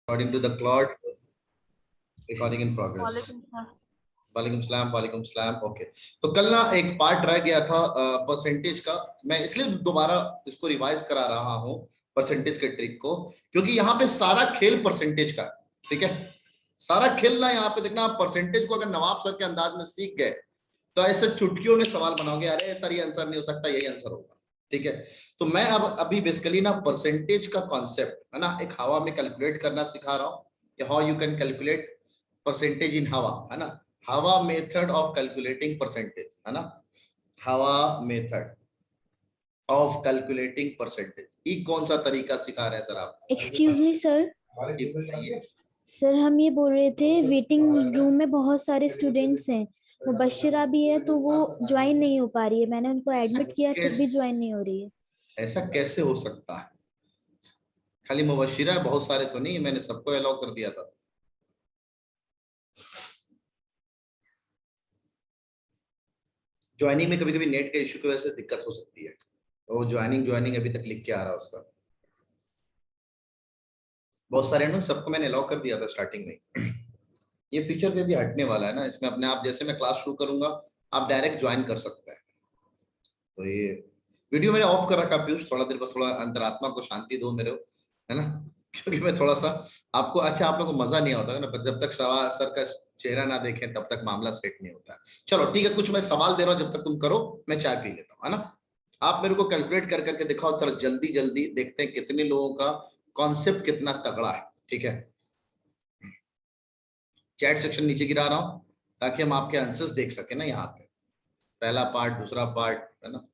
According to the cloud, recording in progress. वालेकुम सलाम। Okay, तो कल ना एक पार्ट रह गया था परसेंटेज का। मैं इसलिए दोबारा इसको रिवाइज करा रहा हूँ परसेंटेज के ट्रिक को, क्योंकि यहाँ पे सारा खेल परसेंटेज का, ठीक है। सारा खेल ना यहाँ पे देखना, आप परसेंटेज को अगर नवाब सर के अंदाज में सीख गए तो ऐसे चुटकियों में सवाल बनाओगे, अरे सर ये आंसर नहीं हो सकता, यही आंसर होगा, ठीक है। तो मैं अब अभी बेसिकली ना परसेंटेज का कॉन्सेप्ट है ना, एक हवा में कैलकुलेट करना सिखा रहा हूँ कि how you can calculate percentage in हवा, है ना। हवा मेथड ऑफ कैलकुलेटिंग परसेंटेज, है ना। हवा मेथड ऑफ कैलकुलेटिंग परसेंटेज, ये कौन सा तरीका सिखा रहे हैं सर आप? एक्सक्यूज मी सर, सर हम ये बोल रहे थे वेटिंग रूम में बहुत सारे स्टूडेंट्स हैं, मुबश्शिरा भी है तो वो ज्वाइन नहीं हो पा रही है। मैंने उनको एडमिट किया फिर भी ज्वाइन नहीं हो रही है। ऐसा कैसे हो सकता है? खाली मुबश्शिरा है, बहुत सारे तो नहीं, मैंने सबको अलाउ कर दिया था। ज्वाइनिंग में कभी कभी नेट के इशू की वजह से दिक्कत हो सकती है, तो ज्वाइनिंग अभी तक लिख के आ रहा है उसका। बहुत सारे ना, सबको मैंने अलाउ कर दिया था स्टार्टिंग में। ये फीचर पे भी हटने वाला है ना, इसमें अपने आप जैसे मैं क्लास शुरू करूंगा आप डायरेक्ट ज्वाइन कर सकते हैं। तो ये वीडियो मैंने ऑफ कर रखा पीयूष, थोड़ा देर बस थोड़ा अंतरात्मा को शांति दो मेरे, है ना। क्योंकि मैं थोड़ा सा आपको, अच्छा आप लोगों को मजा नहीं आता ना, जब तक सवाल सर का चेहरा ना देखें तब तक मामला सेट नहीं होता है। चलो ठीक है, कुछ मैं सवाल दे रहा हूँ, जब तक तुम करो मैं चाय पी लेता हूँ, है ना। आप मेरे को कैलकुलेट कर करके दिखाओ, थोड़ा जल्दी जल्दी देखते हैं कितने लोगों का कॉन्सेप्ट कितना तगड़ा है, ठीक है। चैट सेक्शन नीचे गिरा रहा हूं ताकि हम आपके आंसर्स देख सके ना, यहाँ पे पहला पार्ट, दूसरा पार्ट, है ना।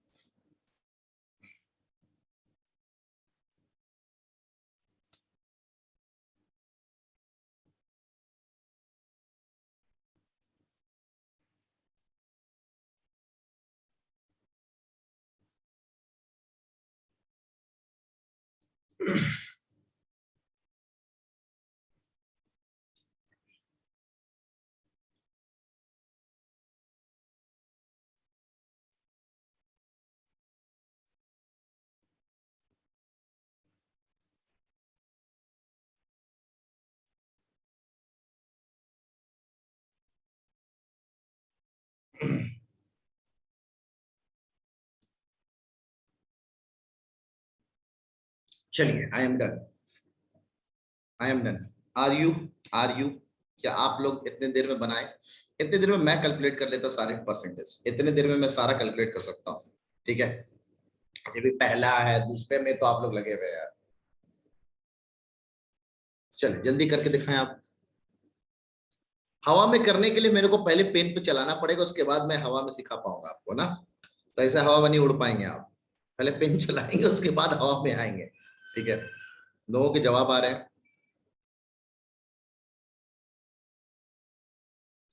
चलिए, I am done, I am done. Are you क्या आप लोग इतने देर में बनाए? इतने देर में मैं कैलकुलेट कर लेता सारे परसेंटेज, इतने देर में मैं सारा कैलकुलेट कर सकता हूँ, ठीक है। ये भी पहला है, दूसरे में तो आप लोग लगे हुए यार। चलिए जल्दी करके दिखाएं आप। हवा में करने के लिए मेरे को पहले पेन पे चलाना पड़ेगा, उसके बाद मैं हवा में सिखा पाऊंगा आपको ना। तो ऐसे हवा में नहीं उड़ पाएंगे आप, पहले पेन चलाएंगे उसके बाद हवा में आएंगे, ठीक है। लोगों के जवाब आ रहे हैं।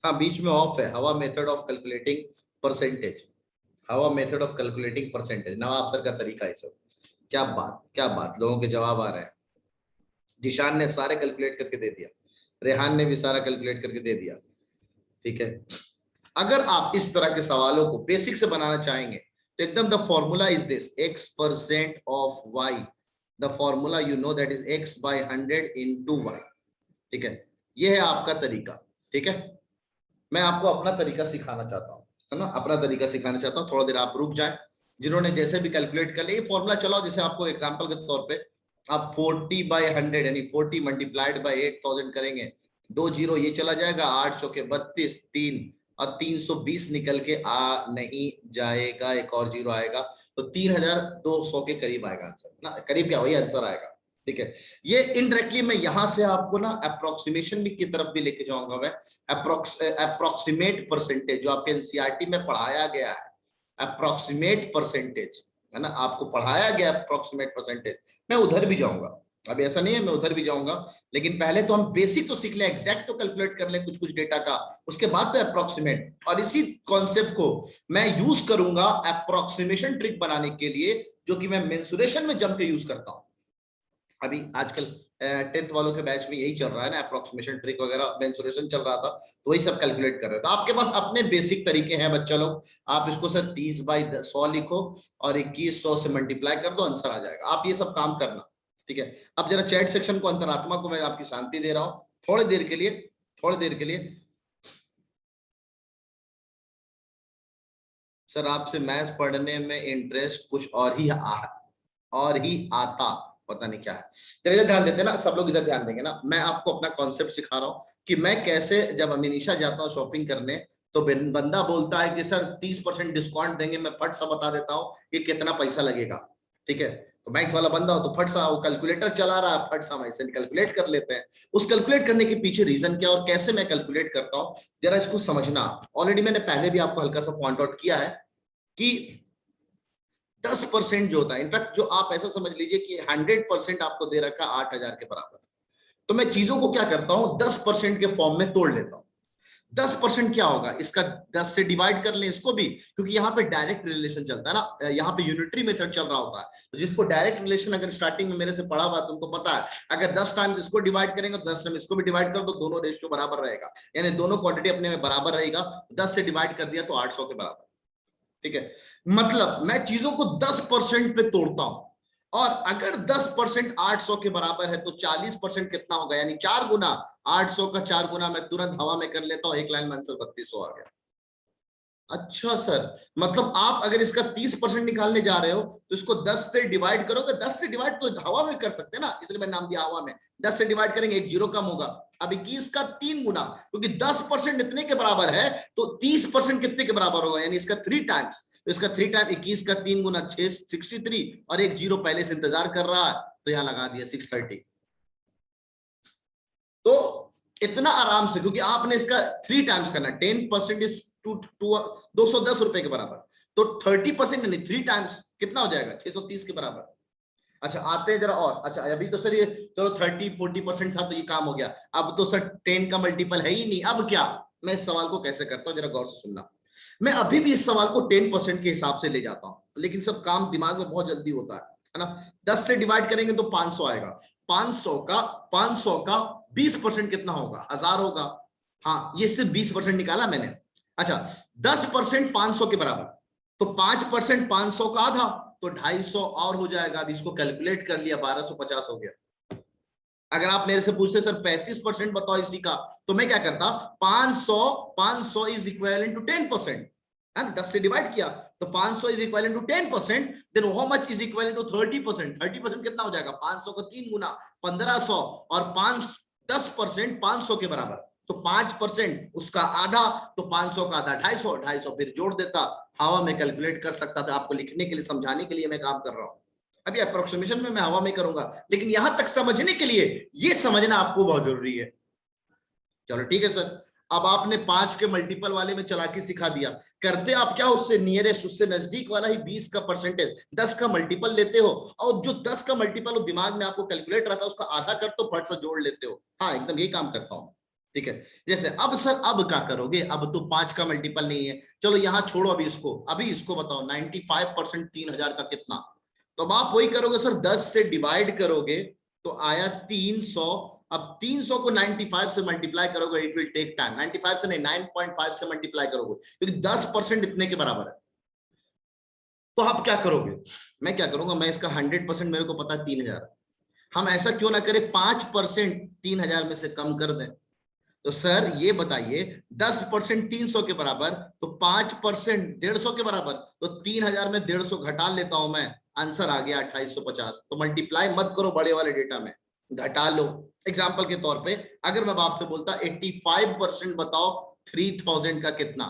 हाँ, बीच में ऑफ है, हवा मेथड ऑफ कैलकुलेटिंग परसेंटेज, हवा method of calculating percentage, Nawab sir का तरीका है सब। क्या बात, क्या बात, लोगों के जवाब आ रहे हैं। जिशान ने सारे कैलकुलेट करके दे दिया, रेहान ने भी सारा कैलकुलेट करके दे दिया, ठीक है। अगर आप इस तरह के सवालों को बेसिक से बनाना चाहेंगे तो एकदम the formula is this, x percent of y, the formula you know that is x by 100 into y, ठीक है। ये है आपका तरीका, ठीक है। मैं आपको अपना तरीका सिखाना चाहता हूँ, है ना, अपना तरीका सिखाना चाहता हूँ। थोड़ा देर आप रुक जाए, जिन्होंने जैसे भी कैलकुलेट कर लिया, ये फॉर्मूला चलाओ। जैसे आपको एग्जांपल के तौर पे आप 40 बाय 100 यानी 40 मल्टीप्लाइड बाय 8000 करेंगे, 2 जीरो ये चला जाएगा, 8 चौके 32, 3 और 320 निकल के आ नहीं जाएगा, एक और जीरो आएगा, तो 3200 के करीब आएगा आंसर ना, करीब क्या वही आंसर आएगा, ठीक है। ये इनडायरेक्टली मैं यहां से आपको ना अप्रोक्सीमेशन भी की तरफ भी लेके जाऊंगा मैं। अप्रोक्सीमेट परसेंटेज जो आपके एनसीईआरटी में पढ़ाया गया है, अप्रोक्सीमेट परसेंटेज, है ना, आपको पढ़ाया गया अप्रोक्सीमेट परसेंटेज, मैं उधर भी जाऊंगा। अभी ऐसा नहीं है, मैं उधर भी जाऊंगा, लेकिन पहले तो हम बेसिक तो सीख लें, एग्जैक्ट तो कैलकुलेट कर लें कुछ कुछ डेटा का, उसके बाद तो अप्रोक्सीमेट। और इसी कॉन्सेप्ट को मैं यूज करूंगा अप्रोक्सीमेशन ट्रिक बनाने के लिए, जो कि मैं मेंसुरेशन में जम के यूज करता हूं। अभी आजकल 10th वालों के बैच में यही चल रहा है ना, अप्रोक्सीमेशन ट्रिक वगैरह, मेंसुरेशन चल रहा था, तो वही सब कैलकुलेट कर रहे थे। तो आपके पास अपने बेसिक तरीके हैं बच्चा लोग, आप इसको सर 30 बाई 100 लिखो और 2100 से मल्टीप्लाई कर दो, आंसर आ जाएगा। आप ये सब काम करना, ठीक है, अब जरा चैट सेक्शन को, अंतरात्मा को मैं आपकी शांति दे रहा हूं थोड़ी देर के लिए, थोड़ी देर के लिए। सर आपसे मैथ्स पढ़ने में इंटरेस्ट कुछ और ही आता, पता नहीं क्या है। तेरे इधर ध्यान देते ना, सब लोग इधर ध्यान देंगे ना। मैं आपको अपना कॉन्सेप्ट सिखा रहा हूँ कि मैं कैसे, जब अमीनिशा जाता हूँ शॉपिंग करने तो बंदा बोलता है कि सर 30% डिस्काउंट देंगे, मैं फट सा बता देता हूँ कि कितना पैसा लगेगा। ठीक है, तो बैंक वाला बंदा हो तो फट सा वो कैलकुलेटर चला रहा है, फट सा वैसे कैलकुलेट कर लेते हैं। उस कैलकुलेट करने के पीछे रीजन क्या और कैसे मैं कैलकुलेट करता हूँ, जरा इसको समझना। ऑलरेडी मैंने पहले भी आपको हल्का सा पॉइंट आउट किया है कि 10% जो होता है, इनफैक्ट जो आप ऐसा समझ लीजिए कि 100% आपको दे रखा 8,000 के बराबर, तो मैं चीजों को क्या करता हूं 10% के फॉर्म में तोड़ लेता हूं। 10% क्या होगा, इसका 10 से डिवाइड कर लें इसको भी, क्योंकि यहाँ पे डायरेक्ट रिलेशन चलता है ना, यहाँ पे यूनिटरी मेथड चल रहा होता है। तो जिसको डायरेक्ट रिलेशन अगर स्टार्टिंग में मेरे से पढ़ा हुआ तो उनको पता है, अगर 10 टाइम्स इसको डिवाइड करेंगे तो 10 टाइम इसको भी डिवाइड कर दो, दोनों रेशियो बराबर रहेगा, यानी दोनों क्वांटिटी अपने में बराबर रहेगा। 10 से डिवाइड कर दिया तो 800 के बराबर। ठीक है, मतलब मैं चीजों को 10% पे तोड़ता हूं, और अगर 10% 800 के बराबर है तो 40% कितना होगा, यानी 4 गुना 800 का 4 गुना मैं तुरंत हवा में कर लेता हूं, एक लाइन में आंसर 3200 आ गया। अच्छा सर, मतलब आप अगर इसका 30% निकालने जा रहे हो तो इसको 10 से डिवाइड करोगे, 10 से डिवाइड तो हवा में कर सकते हैं ना, इसलिए मैंने नाम दिया हवा में। 10 से डिवाइड करेंगे, एक जीरो कम होगा। अब 21 का 3 गुना, क्योंकि 10% इतने के बराबर है तो 30% कितने के बराबर होगा, यानी इसका 3 टाइम्स। तो इसका 3 टाइम 21 का 3 गुना 63, और एक जीरो पहले से इंतजार कर रहा है तो यहां लगा दिया 630। तो इतना आराम से, क्योंकि आपने इसका 3 टाइम्स करना, 10% इज 210 रुपए के बराबर, तो 30% यानी 3 टाइम्स कितना हो जाएगा 630 के बराबर। अच्छा आते हैं जरा और, अच्छा अभी तो सर ये चलो 30-40% था तो ये काम हो गया, अब तो सर 10 का मल्टीपल है ही नहीं, अब क्या। मैं इस सवाल को कैसे करता हूं, जरा गौर से सुनना। मैं अभी भी इस सवाल को 10% के हिसाब से ले जाता हूं, लेकिन सब काम दिमाग में बहुत जल्दी होता है ना। 10 से डिवाइड करेंगे तो 500 आएगा, 500 का 20% कितना होगा, 1000 होगा। हाँ, ये सिर्फ 20% निकाला मैंने। अच्छा 10% 500 के बराबर, तो 5% 500 का आधा, तो 250 और हो जाएगा। अब इसको कैलकुलेट कर लिया, 1250 हो गया। अगर आप मेरे से पूछते सर 35% बताओ इसी का, तो मैं क्या करता, 500 इज इक्विवेलेंट टू 10%, 10 से डिवाइड किया तो 500 is equivalent to 10%, then how much is equivalent to 30%। 30% कितना हो जाएगा, 500 का 3 गुना 1500, और 10% 500 के बराबर, तो 5% उसका आधा, तो 500 का आधा 250, 250 फिर जोड़ देता, हवा में कैलकुलेट कर सकता था। आपको लिखने के लिए, समझाने के लिए मैं काम कर रहा हूं। अभी अप्रोक्सीमेशन में मैं हवा में करूंगा, लेकिन यहां तक समझने के लिए ये समझना आपको बहुत जरूरी है। चलो ठीक है सर, अब आपने 5 के मल्टीपल वाले में चालाकी सिखा दिया। करते आप क्या, उससे नियरेस्ट, उससे नजदीक वाला ही 20 का परसेंटेज 10 का मल्टीपल लेते हो, और जो 10 का मल्टीपल दिमाग में आपको कैलकुलेट रहता है उसका आधा कर तो फट से जोड़ लेते हो। हाँ एकदम यही काम करता हूं। ठीक है, जैसे अब सर अब क्या करोगे, अब तो 5 का मल्टीपल नहीं है, चलो यहां छोड़ो अभी इसको बताओ 95% 3000 का कितना। तो अब आप वही करोगे सर, 10 से डिवाइड करोगे तो आया 300। अब 300 को 95 से मल्टीप्लाई करोगे, इट विल टेक टाइम, 95 से नहीं 9.5 से मल्टीप्लाई करोगे, क्योंकि 10% इतने के बराबर है। तो आप क्या करोगे, मैं क्या करूंगा, मैं इसका 100% मेरे को पता है 3000, हम ऐसा क्यों ना करें 5% 3000 में से कम कर दें। तो सर ये बताइए 10% 300 के बराबर, तो 5% 150 के बराबर, तो 3000 में 150 घटा लेता हूं मैं, आंसर आ गया 2850। तो मल्टीप्लाई मत करो बड़े वाले डेटा में, घटा लो। एग्जाम्पल के तौर पे अगर मैं आपसे बोलता 85% बताओ 3000 का कितना,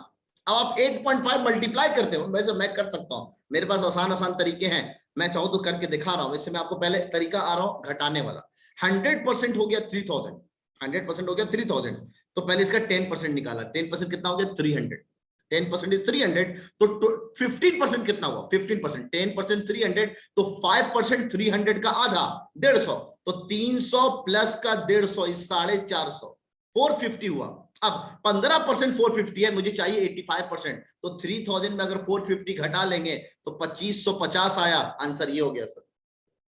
अब आप 8.5 मल्टीप्लाई करते हो, वैसे मैं कर सकता हूं, मेरे पास आसान आसान तरीके हैं, मैं चाहूँ तो करके दिखा रहा हूं। वैसे मैं आपको पहले तरीका आ रहा हूं घटाने वाला। 100% हो गया 3000, 100% हो गया 3000, तो पहले इसका 10% निकाला, 10% कितना हो गया 300, 10% इज 300, तो 15% कितना हुआ 15%, 10% 300, तो 5% 300 का आधा 150, तो 300 प्लस का 150 इज 450, 450 हुआ। अब 15% 450 है, मुझे चाहिए 85%, तो 3000 में अगर 450 घटा लेंगे तो 2550 आया, आंसर ये हो गया सर।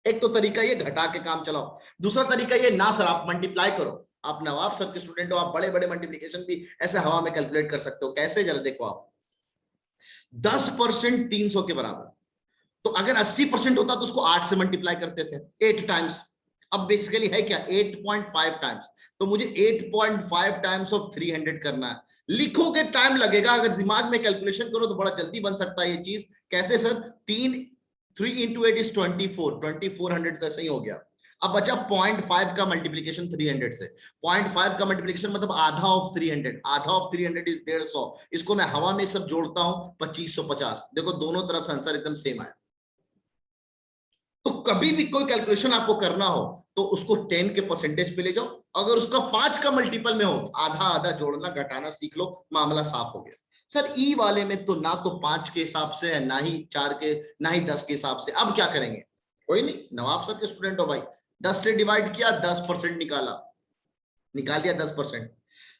एक तो तरीका ये घटा के काम चलाओ, दूसरा तरीका ये ना सर आप मल्टीप्लाई करो। आप नवाब सर के स्टूडेंट हो, आप बड़े बड़े मल्टीप्लिकेशन भी ऐसे हवा में कैलकुलेट कर सकते हो। कैसे, जरा देखो आप, 10% 300 के बराबर, तो अगर 80% होता तो उसको 8 से मल्टीप्लाई करते थे, 8 टाइम्स, अब बेसिकली है क्या 8.5 टाइम्स, तो मुझे 8.5 टाइम्स ऑफ 300 करना है। लिखोगे टाइम लगेगा, अगर दिमाग में कैलकुलेशन करो तो बड़ा जल्दी बन सकता है ये चीज। कैसे सर? 3 into 8 is 2400 तो ऐसा ही हो गया। अब बचा 0.5 का मल्टीप्लीकेशन 300 से। 0.5 का मल्टीप्लीकेशन मतलब आधा ऑफ 300, आधा ऑफ 300 इज 150। इसको मैं हवा में सब जोड़ता हूं 2550। देखो दोनों तरफ से आंसर एकदम सेम आया। तो कभी भी कोई कैलकुलेशन आपको करना हो तो उसको 10 के परसेंटेज पे ले जाओ, अगर उसका 5 का मल्टीपल में हो आधा आधा जोड़ना घटाना सीख लो, मामला साफ हो गया। सर ई वाले में तो ना तो 5 के हिसाब से है, ना ही 4 के, ना ही 10 के हिसाब से। अब क्या करेंगे? कोई नहीं, नवाब सर के स्टूडेंट हो भाई। 10 से डिवाइड किया, 10% निकाला, निकाल दिया 10%।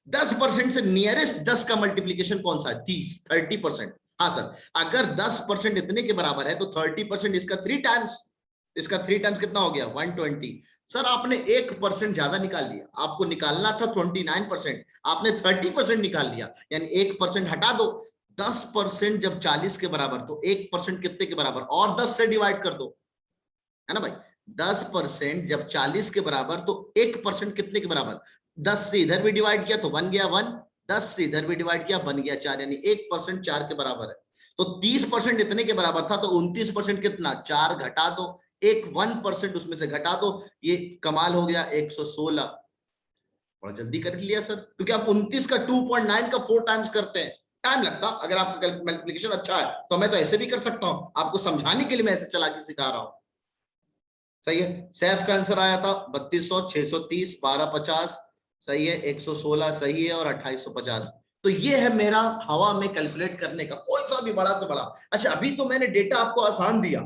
10% से नियरेस्ट 10 का मल्टीप्लीकेशन कौन सा है? 30% हाँ सर, अगर 10% इतने के बराबर है तो 30% इसका 3 टाइम्स, इसका 3 टाइम्स कितना हो गया? 120। सर आपने 1% ज्यादा निकाल लिया, आपको निकालना था 29%, आपने 30% निकाल लिया, यानी 1% हटा दो। 10% जब 40 के बराबर तो 1% कितने के बराबर? और 10 से डिवाइड कर दो, है ना भाई। 10% जब 40 के बराबर तो 1% कितने के बराबर? 10 से इधर भी डिवाइड किया तो बन गया 1, 10 से इधर भी डिवाइड किया बन गया 4, यानी 1% 4 के बराबर है। तो 30% इतने के बराबर था, तो 29% कितना? 4 घटा दो, एक 1% उसमें से घटा दो, ये कमाल हो गया 116। बड़ा जल्दी कर लिया सर, क्योंकि आप 29 का 2.9 का 4 टाइम्स करते हैं, टाइम लगता। अगर आपका मल्टीप्लिकेशन अच्छा है तो मैं तो ऐसे भी कर सकता हूं, आपको समझाने के लिए मैं ऐसे चला के सिखा रहा हूं। सही है। सैफ का आंसर आया था 3200, 630, 1250 सही है, 116 सही है, और 2850। तो ये है मेरा हवा में कैलकुलेट करने का कोई सा भी बड़ा से बड़ा। अच्छा अभी तो मैंने डेटा आपको आसान दिया,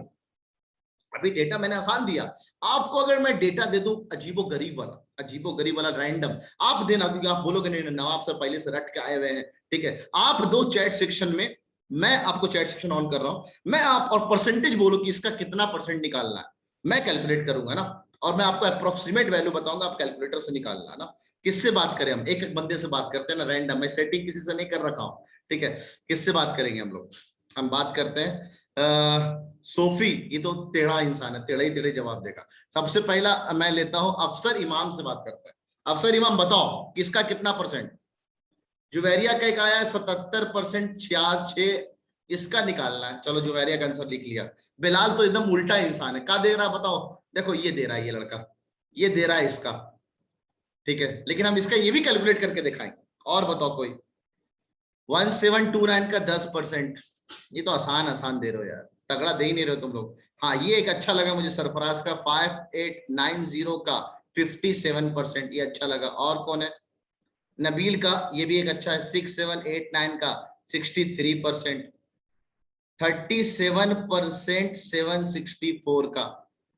अभी डेटा मैंने आसान दिया। आपको अगर मैं डेटा दे दूं अजीबो गरीब वाला, अजीबो गरीब वाला रैंडम, आप देना, क्योंकि आप बोलोगे नहीं नवाब सर पहले से रट के आए हुए हैं, ठीक है। आप दो चैट सेक्शन में, मैं आपको चैट सेक्शन ऑन कर रहा हूं, मैं आप और परसेंटेज बोलो कि इसका कितना परसेंट निकालना है, मैं कैलकुलेट करूंगा ना, और मैं आपको अप्रोक्सीमेट वैल्यू बताऊंगा, आप कैलकुलेटर से निकालना ना। किससे बात करें हम? एक एक बंदे से बात करते हैं ना, रैंडम, मैं सेटिंग किसी से नहीं कर रखा हूं, ठीक है। किससे बात करेंगे हम लोग? हम बात करते हैं सोफी, ये तो टेढ़ा इंसान है, टेढ़ा ही टेढ़े जवाब देगा। सबसे पहला मैं लेता हूं अफसर इमाम से बात करते हैं। अफसर इमाम बताओ किसका कितना परसेंट? जुवेरिया का एक आया है 77%, 66, इसका निकालना है। चलो जुवेरिया का आंसर लिख लिया। बिलाल तो एकदम उल्टा इंसान है, क्या दे रहा है बताओ? देखो ये दे रहा है, ये लड़का ये दे रहा है इसका, ठीक है, लेकिन हम इसका ये भी कैलकुलेट करके दिखाएंगे। और बताओ कोई? 1729 का 10%, ये तो आसान आसान दे रहे हो यार, तगड़ा दे ही नहीं रहे हो तुम लोग। हाँ ये एक अच्छा लगा मुझे, सरफराज का 5890 का 57%, ये अच्छा लगा। और कौन है? नबील का ये भी एक अच्छा है, 6789 का 63%, 37% 764 का।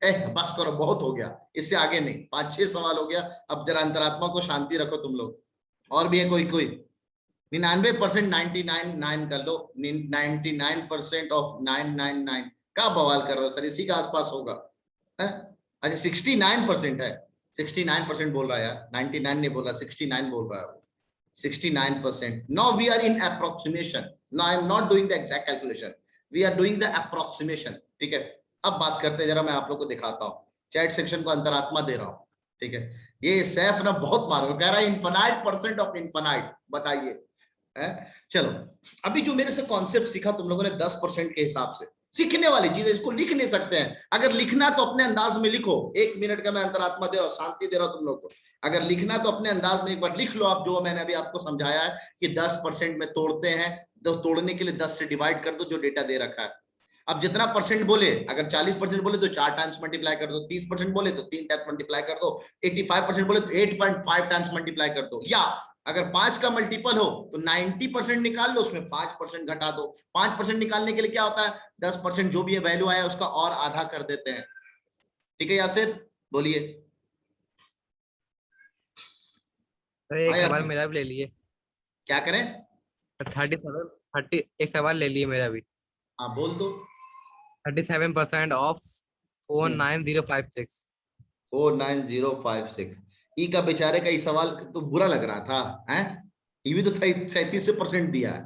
बस करो, बहुत हो गया, इससे आगे नहीं, 5-6 सवाल हो गया। अब जरा अंतरात्मा को शांति रखो तुम लोग। और भी है कोई? कोई 99% 99 कर लो, 99% ऑफ 999 का बवाल कर रहे हो सर, इसी के आसपास होगा। अच्छा 69% है, 69% बोल रहा है यार, 99 नहीं बोल रहा, 69 बोल रहा है वो, 69%। Now we are in approximation, now I am not doing the exact calculation, we are doing the approximation, ठीक है। अब बात करते हैं, जरा मैं आप लोग को दिखाता हूँ, चैट सेक्शन को अंतरात्मा दे रहा हूँ, ठीक है। ये सैफ ना बहुत मारो, कह रहा है इनफाइनाइट परसेंट ऑफ इनफाइनाइट, बताइए। चलो अभी जो मेरे से कॉन्सेप्ट सीखा तुम लोगों ने 10% के हिसाब से, सीखने वाली चीज है, इसको लिख नहीं सकते हैं। अगर लिखना तो अपने अंदाज में लिखो, 1 मिनट का मैं अंतरात्मा दे रहा हूं, शांति दे रहा हूं तुम लोग को। अगर लिखना तो अपने अंदाज में एक बार लिख लो आप, जो मैंने अभी आपको समझाया है कि 10% में तोड़ते हैं, तो तोड़ने के लिए 10 से डिवाइड कर दो जो डेटा दे रखा है। अब जितना परसेंट बोले, अगर 40% बोले तो 4 टाइम्स मल्टीप्लाई कर दो, 30% बोले तो 3 टाइम्स मल्टीप्लाई कर दो, 85% बोले तो 8.5 टाइम्स मल्टीप्लाई कर दो, या अगर 5 का मल्टीपल हो तो 90% निकाल लो, उसमें 5% घटा दो। 5% निकालने के लिए क्या होता है? 10% जो भी है वैल्यू आया उसका और आधा कर देते हैं, ठीक है। यासिर बोलिए। एक सवाल मेरा भी ले लिए। क्या करें? 30 एक सवाल ले लिए मेरा भी। हाँ बोल दो। 37% ऑफ 49056। 49056, ई का बेचारे का ये सवाल तो बुरा लग रहा था, हैं? ये भी तो 37% दिया है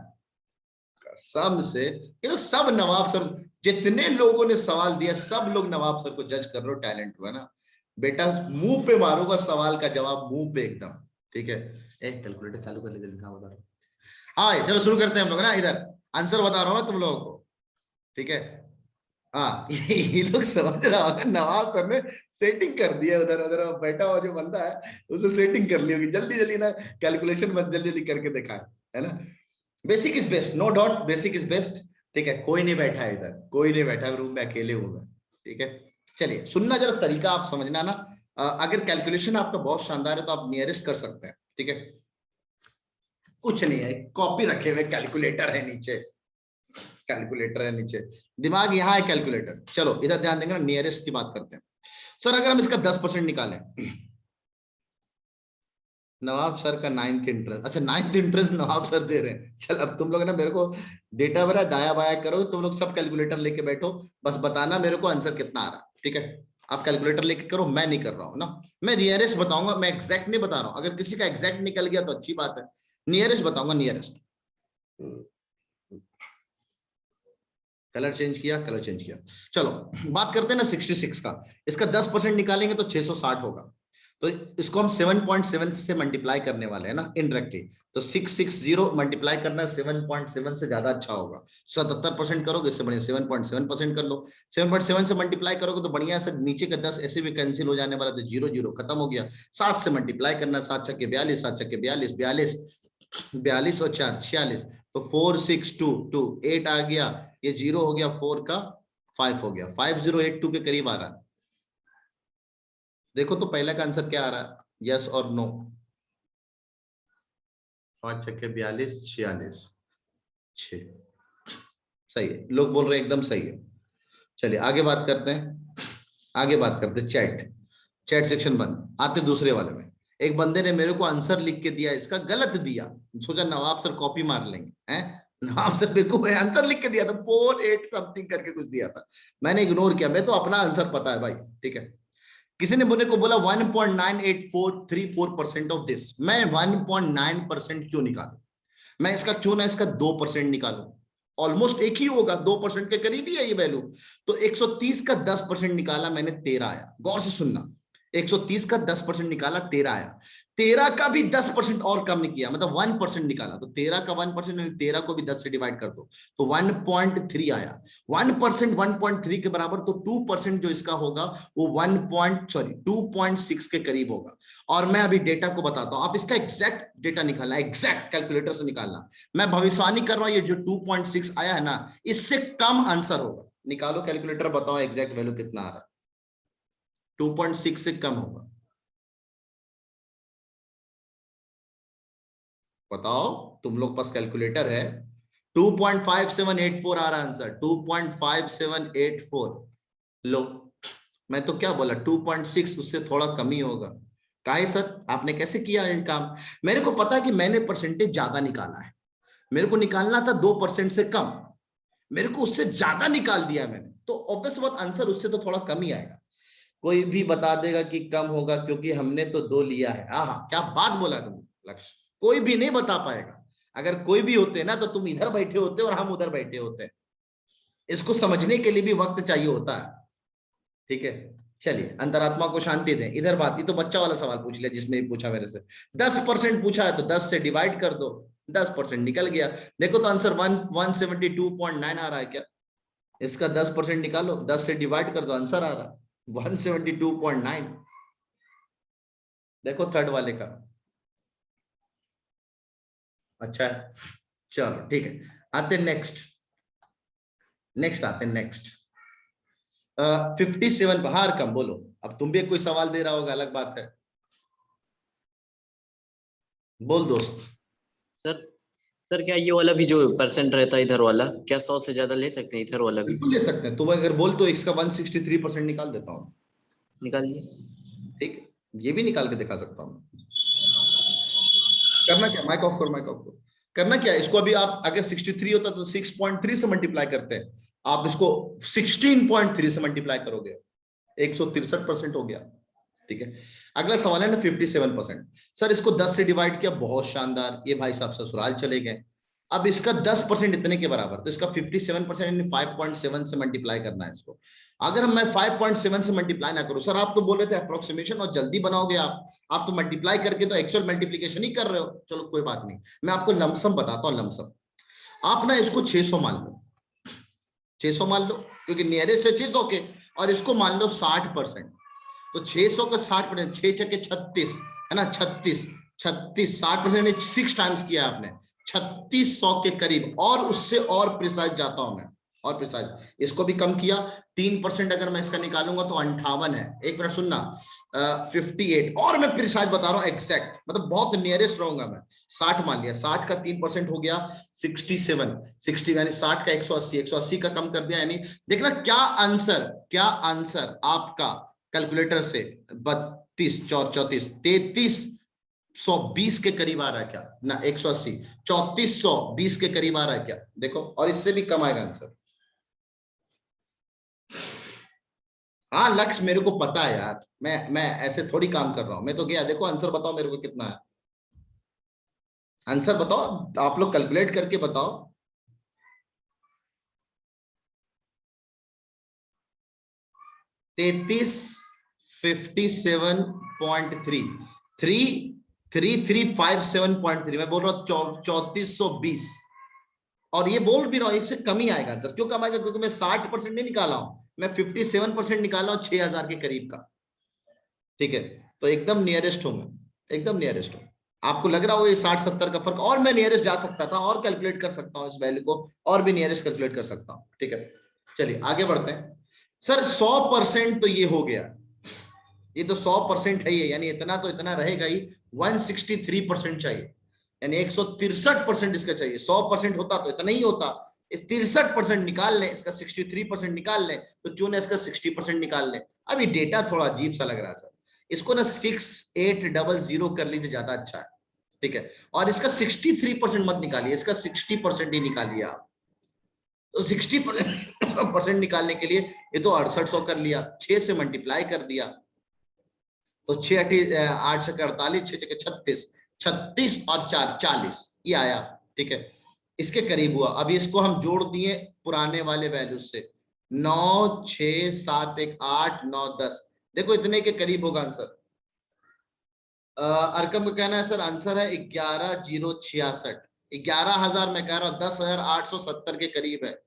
कसम से। ये लोग सब नवाब सर, जितने लोगों ने सवाल दिया सब लोग नवाब सर को जज कर रहे हो, टैलेंट हुआ ना। बेटा मुंह पे मारूंगा सवाल का जवाब, मुंह पे एकदम, ठीक है। कैलकुलेटर चालू कर ले जल्दी, हाँ बता रहा हूँ। हाँ चलो शुरू करते हैं हम लोग ना, इधर आंसर बता रहा हूँ तुम लोगों को, ठीक है। हाँ ये लोग समझ रहा होगा, नवाब सर ने सेटिंग कर दिया उधर, उधर बैठा हुआ जो बंदा है उसे सेटिंग कर ली होगी, जल्दी जल्दी ना कैलकुलेशन मत जल्दी जल्दी करके दिखाए, है ना। Basic is best, no doubt, basic is best, ठीक है। कोई नहीं बैठा है इधर, कोई नहीं बैठा रूम में, अकेले हूं मैं, ठीक है। चलिए सुनना जरा, तरीका आप समझना ना। अगर कैलकुलेशन आपका बहुत शानदार है तो आप नियरेस्ट कर सकते हैं, ठीक है। कुछ नहीं है, कॉपी रखे हुए कैलकुलेटर है नीचे, कैलकुलेटर है नीचे, दिमाग यहाँ है, कैलकुलेटर। चलो इधर ध्यान देंगे ना, नियरेस्ट की बात करते हैं। सर अगर हम इसका 10% निकालें, नवाब सर का 9th इंट्रेंस, अच्छा 9th इंट्रेंस नवाब सर दे रहे हैं। चल अब तुम लोग ना मेरे को डेटा मेरा दाया बाया करो, तुम लोग सब कैलकुलेटर लेके बैठो, बस बताना मेरे को आंसर कितना आ रहा है, ठीक है। आप कैलकुलेटर लेके करो, मैं नहीं कर रहा हूँ ना, मैं नियरेस्ट बताऊंगा, मैं एग्जैक्ट नहीं बता रहा हूँ। अगर किसी का एग्जैक्ट निकल गया तो अच्छी बात है, नियरेस्ट बताऊंगा, नियरेस्ट। कलर चेंज किया, कलर चेंज किया। चलो बात करते हैं ना 66 का, इसका 10% निकालेंगे तो 660 होगा, तो इसको हम 7.7 से मल्टीप्लाई करने वाले हैं ना इनडायरेक्टली, तो 660 मल्टीप्लाई करना 7.7 से ज्यादा अच्छा होगा। 77% करोगे इससे बढ़िया 7.7% कर लो, 7.7 से मल्टीप्लाई करोगे तो बढ़िया से नीचे का 10 ऐसे भी कैंसिल हो जाने वाला, तो 0 0 खत्म हो गया। 7 से मल्टीप्लाई करना, 7 छक्के 42, 7 छक्के 42, 42 और 4 46, तो 4 6 2 2 8 आ गया, ये 0 हो गया, 4 का 5 हो गया, 5082 के करीब आ रहा है। देखो तो पहला का आंसर क्या आ रहा है, यस और नो। 5 छक्के 42, 46, 6, सही है, लोग बोल रहे हैं एकदम सही है। चलिए आगे बात करते हैं, आगे बात करते हैं। चैट, चैट सेक्शन बंद, आते दूसरे वाले में। एक बंदे ने मेरे को आंसर लिख के दिया, इसका गलत दिया, सोचा नवाब सर कॉपी मार लेंगे, हैं। नवाब सर मेरे को आंसर लिख के दिया था 48 समथिंग करके कुछ दिया था, मैंने इग्नोर किया, मैं तो अपना आंसर पता है भाई, ठीक है। किसी ने मुझे को बोला 1.9834% ऑफ दिस, मैं 1.9% क्यों निकालू, मैं इसका क्यों ना इसका 2% निकालू, ऑलमोस्ट एक ही होगा, 2% के करीब ही है ये वैल्यू। तो 130 का 10% निकाला मैंने, 13 आया। गौर से सुनना, 130 का 10% निकाला, 13 आया। 13 का भी 10% और कम नहीं किया, मतलब 1% निकाला, तो 13 का 1%, 13 को भी 10 से डिवाइड कर दो तो 1.3 आया। 1% 1.3 के बराबर, तो 2% जो इसका होगा वो 2.6 के करीब होगा। और मैं अभी डेटा को बताता हूं, आप इसका एग्जैक्ट डेटा निकालना, एग्जैक्ट कैलकुलेटर से निकालना। मैं भविष्यवाणी कर रहा हूं, ये जो 2.6 आया है ना, इससे कम आंसर होगा। निकालो कैलकुलेटर, बताओ एग्जैक्ट वैल्यू कितना आ रहा है। 2.6 से कम होगा, बताओ, तुम लोग पास कैलकुलेटर है। 2.5784 आ रहा आंसर, 2.5784। लो, मैं तो क्या बोला 2.6, उससे थोड़ा कम ही होगा। काहे सर आपने कैसे किया ये काम, मेरे को पता कि मैंने परसेंटेज ज्यादा निकाला है, मेरे को निकालना था 2% से कम, मेरे को उससे ज्यादा निकाल दिया मैंने, तो ऑब्वियस बात आंसर उससे तो थोड़ा कम ही आएगा। कोई भी बता देगा कि कम होगा क्योंकि हमने तो 2 लिया है। आहा क्या बात बोला तुम लक्ष्य, कोई भी नहीं बता पाएगा। अगर कोई भी होते ना तो तुम इधर बैठे होते और हम उधर बैठे होते, इसको समझने के लिए भी वक्त चाहिए होता है, ठीक है। चलिए अंतरात्मा को शांति दें, इधर बात, ये तो बच्चा वाला सवाल पूछ लिया जिसने भी पूछा मेरे से। 10% पूछा है तो 10 से डिवाइड कर दो, 10% निकल गया। देखो तो आंसर 172.9 आ रहा है क्या, इसका 10% निकालो, 10 से डिवाइड कर दो, आंसर आ रहा 172.9। देखो थर्ड वाले का, अच्छा है। चलो ठीक है, आते नेक्स्ट, नेक्स्ट आते नेक्स्ट। 57 बाहर कम बोलो, अब तुम भी कोई सवाल दे रहा होगा, अलग बात है, बोल दोस्त। सर सर क्या ये वाला भी जो परसेंट रहता है इधर वाला, क्या 100 से ज्यादा ले सकते हैं इधर वाला भी? बिल्कुल ले सकते हैं, तुम अगर बोल तो इसका 163% निकाल देता हूँ, निकालिए। ठीक है, ये भी निकाल के दिखा सकता हूँ। करना क्या, माइक ऑफ करो, माइक ऑफ करो। करना क्या, इसको अभी आप अगर 63 होता तो 6.3 से मल्टीप्लाई करते हैं, आप इसको 16.3 से मल्टीप्लाई करोगे, 163% हो गया, ठीक है। अगला सवाल है ना 57%। सर इसको 10 से डिवाइड किया, बहुत शानदार, ये भाई साहब ससुराल चले गए। अब इसका 10% इतने के बराबर, तो इसका 57% यानी 5.7 से मल्टीप्लाई करना है इसको। अगर मैं 5.7 से मल्टीप्लाई ना करूं, सर आप तो बोल रहे थे अप्रोक्सीमेशन और जल्दी बनाओगे आप तो मल्टीप्लाई करके तो एक्चुअल मल्टीप्लीकेशन ही कर रहे हो। चलो कोई बात नहीं, मैं आपको लमसम बताता हूँ। लमसम आप ना इसको 600 मान लो, 600 मान लो, क्योंकि नियरेस्ट है 600 के, और इसको मान लो 60%। तो 600 का 60%, 6 छके 36 है ना, 36 60% 6 टाइम्स किया आपने, 3600 के करीब। और उससे और प्रिसाइज जाता हूं मैं, और प्रिसाइज इसको भी कम किया। 3% अगर मैं इसका निकालूंगा तो 58 है। एक मिनट सुनना, 58। और मैं प्रिसाइज बता रहा हूं एग्जैक्ट, मतलब बहुत नियरेस्ट रहूंगा मैं। 60 मान लिया, 60 का 3% हो गया 67, 60 यानी 60 का 180, 180 का कम कर दिया, यानी देखना क्या आंसर आपका कैलकुलेटर से 32 34 3320 के करीब आ रहा है क्या ना, 180 3420 के करीब आ रहा है क्या, देखो। और इससे भी कम आएगा आंसर। हाँ लक्ष्य मेरे को पता है यार, मैं ऐसे थोड़ी काम कर रहा हूं, मैं तो गया। देखो आंसर बताओ मेरे को कितना है, आंसर बताओ आप लोग, कैलकुलेट करके बताओ। तैतीस 57.3 मैं बोल रहा हूँ 3420, और ये बोल भी रहा हूँ इससे कम ही आएगा आंसर। क्यों कम आएगा? क्योंकि मैं 60% नहीं निकाला हूं, मैं 57% निकाला हूं 6000 के करीब का। ठीक है, तो एकदम नियरेस्ट हूं मैं, एकदम नियरेस्ट हूं। आपको लग रहा हो ये 60-70 का फर्क, और मैं नियरेस्ट जा सकता था, और कैलकुलेट कर सकता हूं इस वैल्यू को, और भी नियरेस्ट कैलकुलेट कर सकता हूं। ठीक है, चलिए आगे बढ़ते हैं। सर 100% तो ये हो गया, ये तो 100% है ही, यानी इतना तो इतना रहेगा ही। 163% चाहिए, यानी 163% इसका चाहिए। 100% होता तो इतना ही होता, 63% निकाल लें, इसका 63% निकाल लें, तो क्यों ना इसका 60% निकाल लें। अब ये डेटा थोड़ा अजीब सा लग रहा है सर, इसको ना 6800 कर लीजिए, ज्यादा अच्छा है। ठीक है, और इसका 63% मत निकालिए, इसका 60% ही निकालिए आप। तो 60% निकालने के लिए ये तो 6800 कर लिया, 6 से मल्टीप्लाई कर दिया, तो 6 8 से 48, 6 6 36, 36 और 4 40, ये आया। ठीक है, इसके करीब हुआ। अब इसको हम जोड़ दिए पुराने वाले वैल्यू से, 9 6 7 1 8 9 10, देखो इतने के करीब होगा आंसर। अरकम का कहना है सर आंसर है 11066, 11000 मैं कह रहा हूं 10870 के करीब है।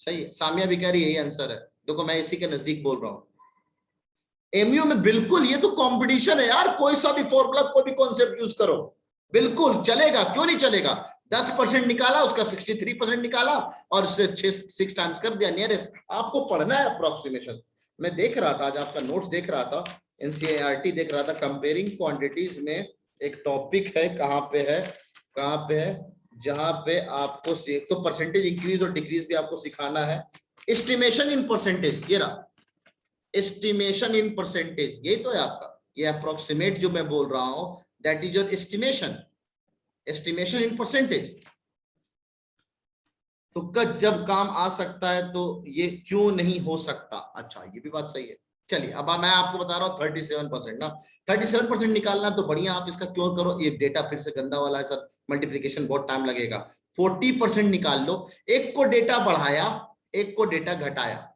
सही है, सामिया भी कह रही यही आंसर है। देखो मैं इसी के नजदीक बोल रहा हूं। एमयू में बिल्कुल, ये तो कंपटीशन है यार, कोई सा भी फॉर्मूला, कोई भी कॉन्सेप्ट यूज करो, बिल्कुल चलेगा, क्यों नहीं चलेगा। 10% निकाला, उसका 63% निकाला, और उससे 6 टाइम्स कर दिया नियरेस्ट। आपको पढ़ना है अप्रोक्सीमेशन। मैं देख रहा था, आज आपका नोट्स देख रहा था, एनसीईआरटी देख रहा था, कंपेयरिंग क्वांटिटीज में एक टॉपिक है, कहाँ पे है, जहां पे आपको तो परसेंटेज इंक्रीज और डिक्रीज भी आपको सिखाना है। एस्टिमेशन इन परसेंटेज, ये रहा एस्टिमेशन इन परसेंटेज, यही तो है आपका, ये अप्रोक्सीमेट जो मैं बोल रहा हूं, that is your estimation in percentage. तो कच जब काम आ सकता है तो ये क्यों नहीं हो सकता। अच्छा ये भी बात सही है। चलिए अब मैं आपको बता रहा हूँ 37% ना, 37% निकालना तो बढ़िया, आप इसका क्यों करो, ये डेटा फिर से गंदा वाला है सर, मल्टीप्लीकेशन बहुत टाइम लगेगा। 40% निकाल लो, एक को डेटा बढ़ाया, एक को डेटा घटाया,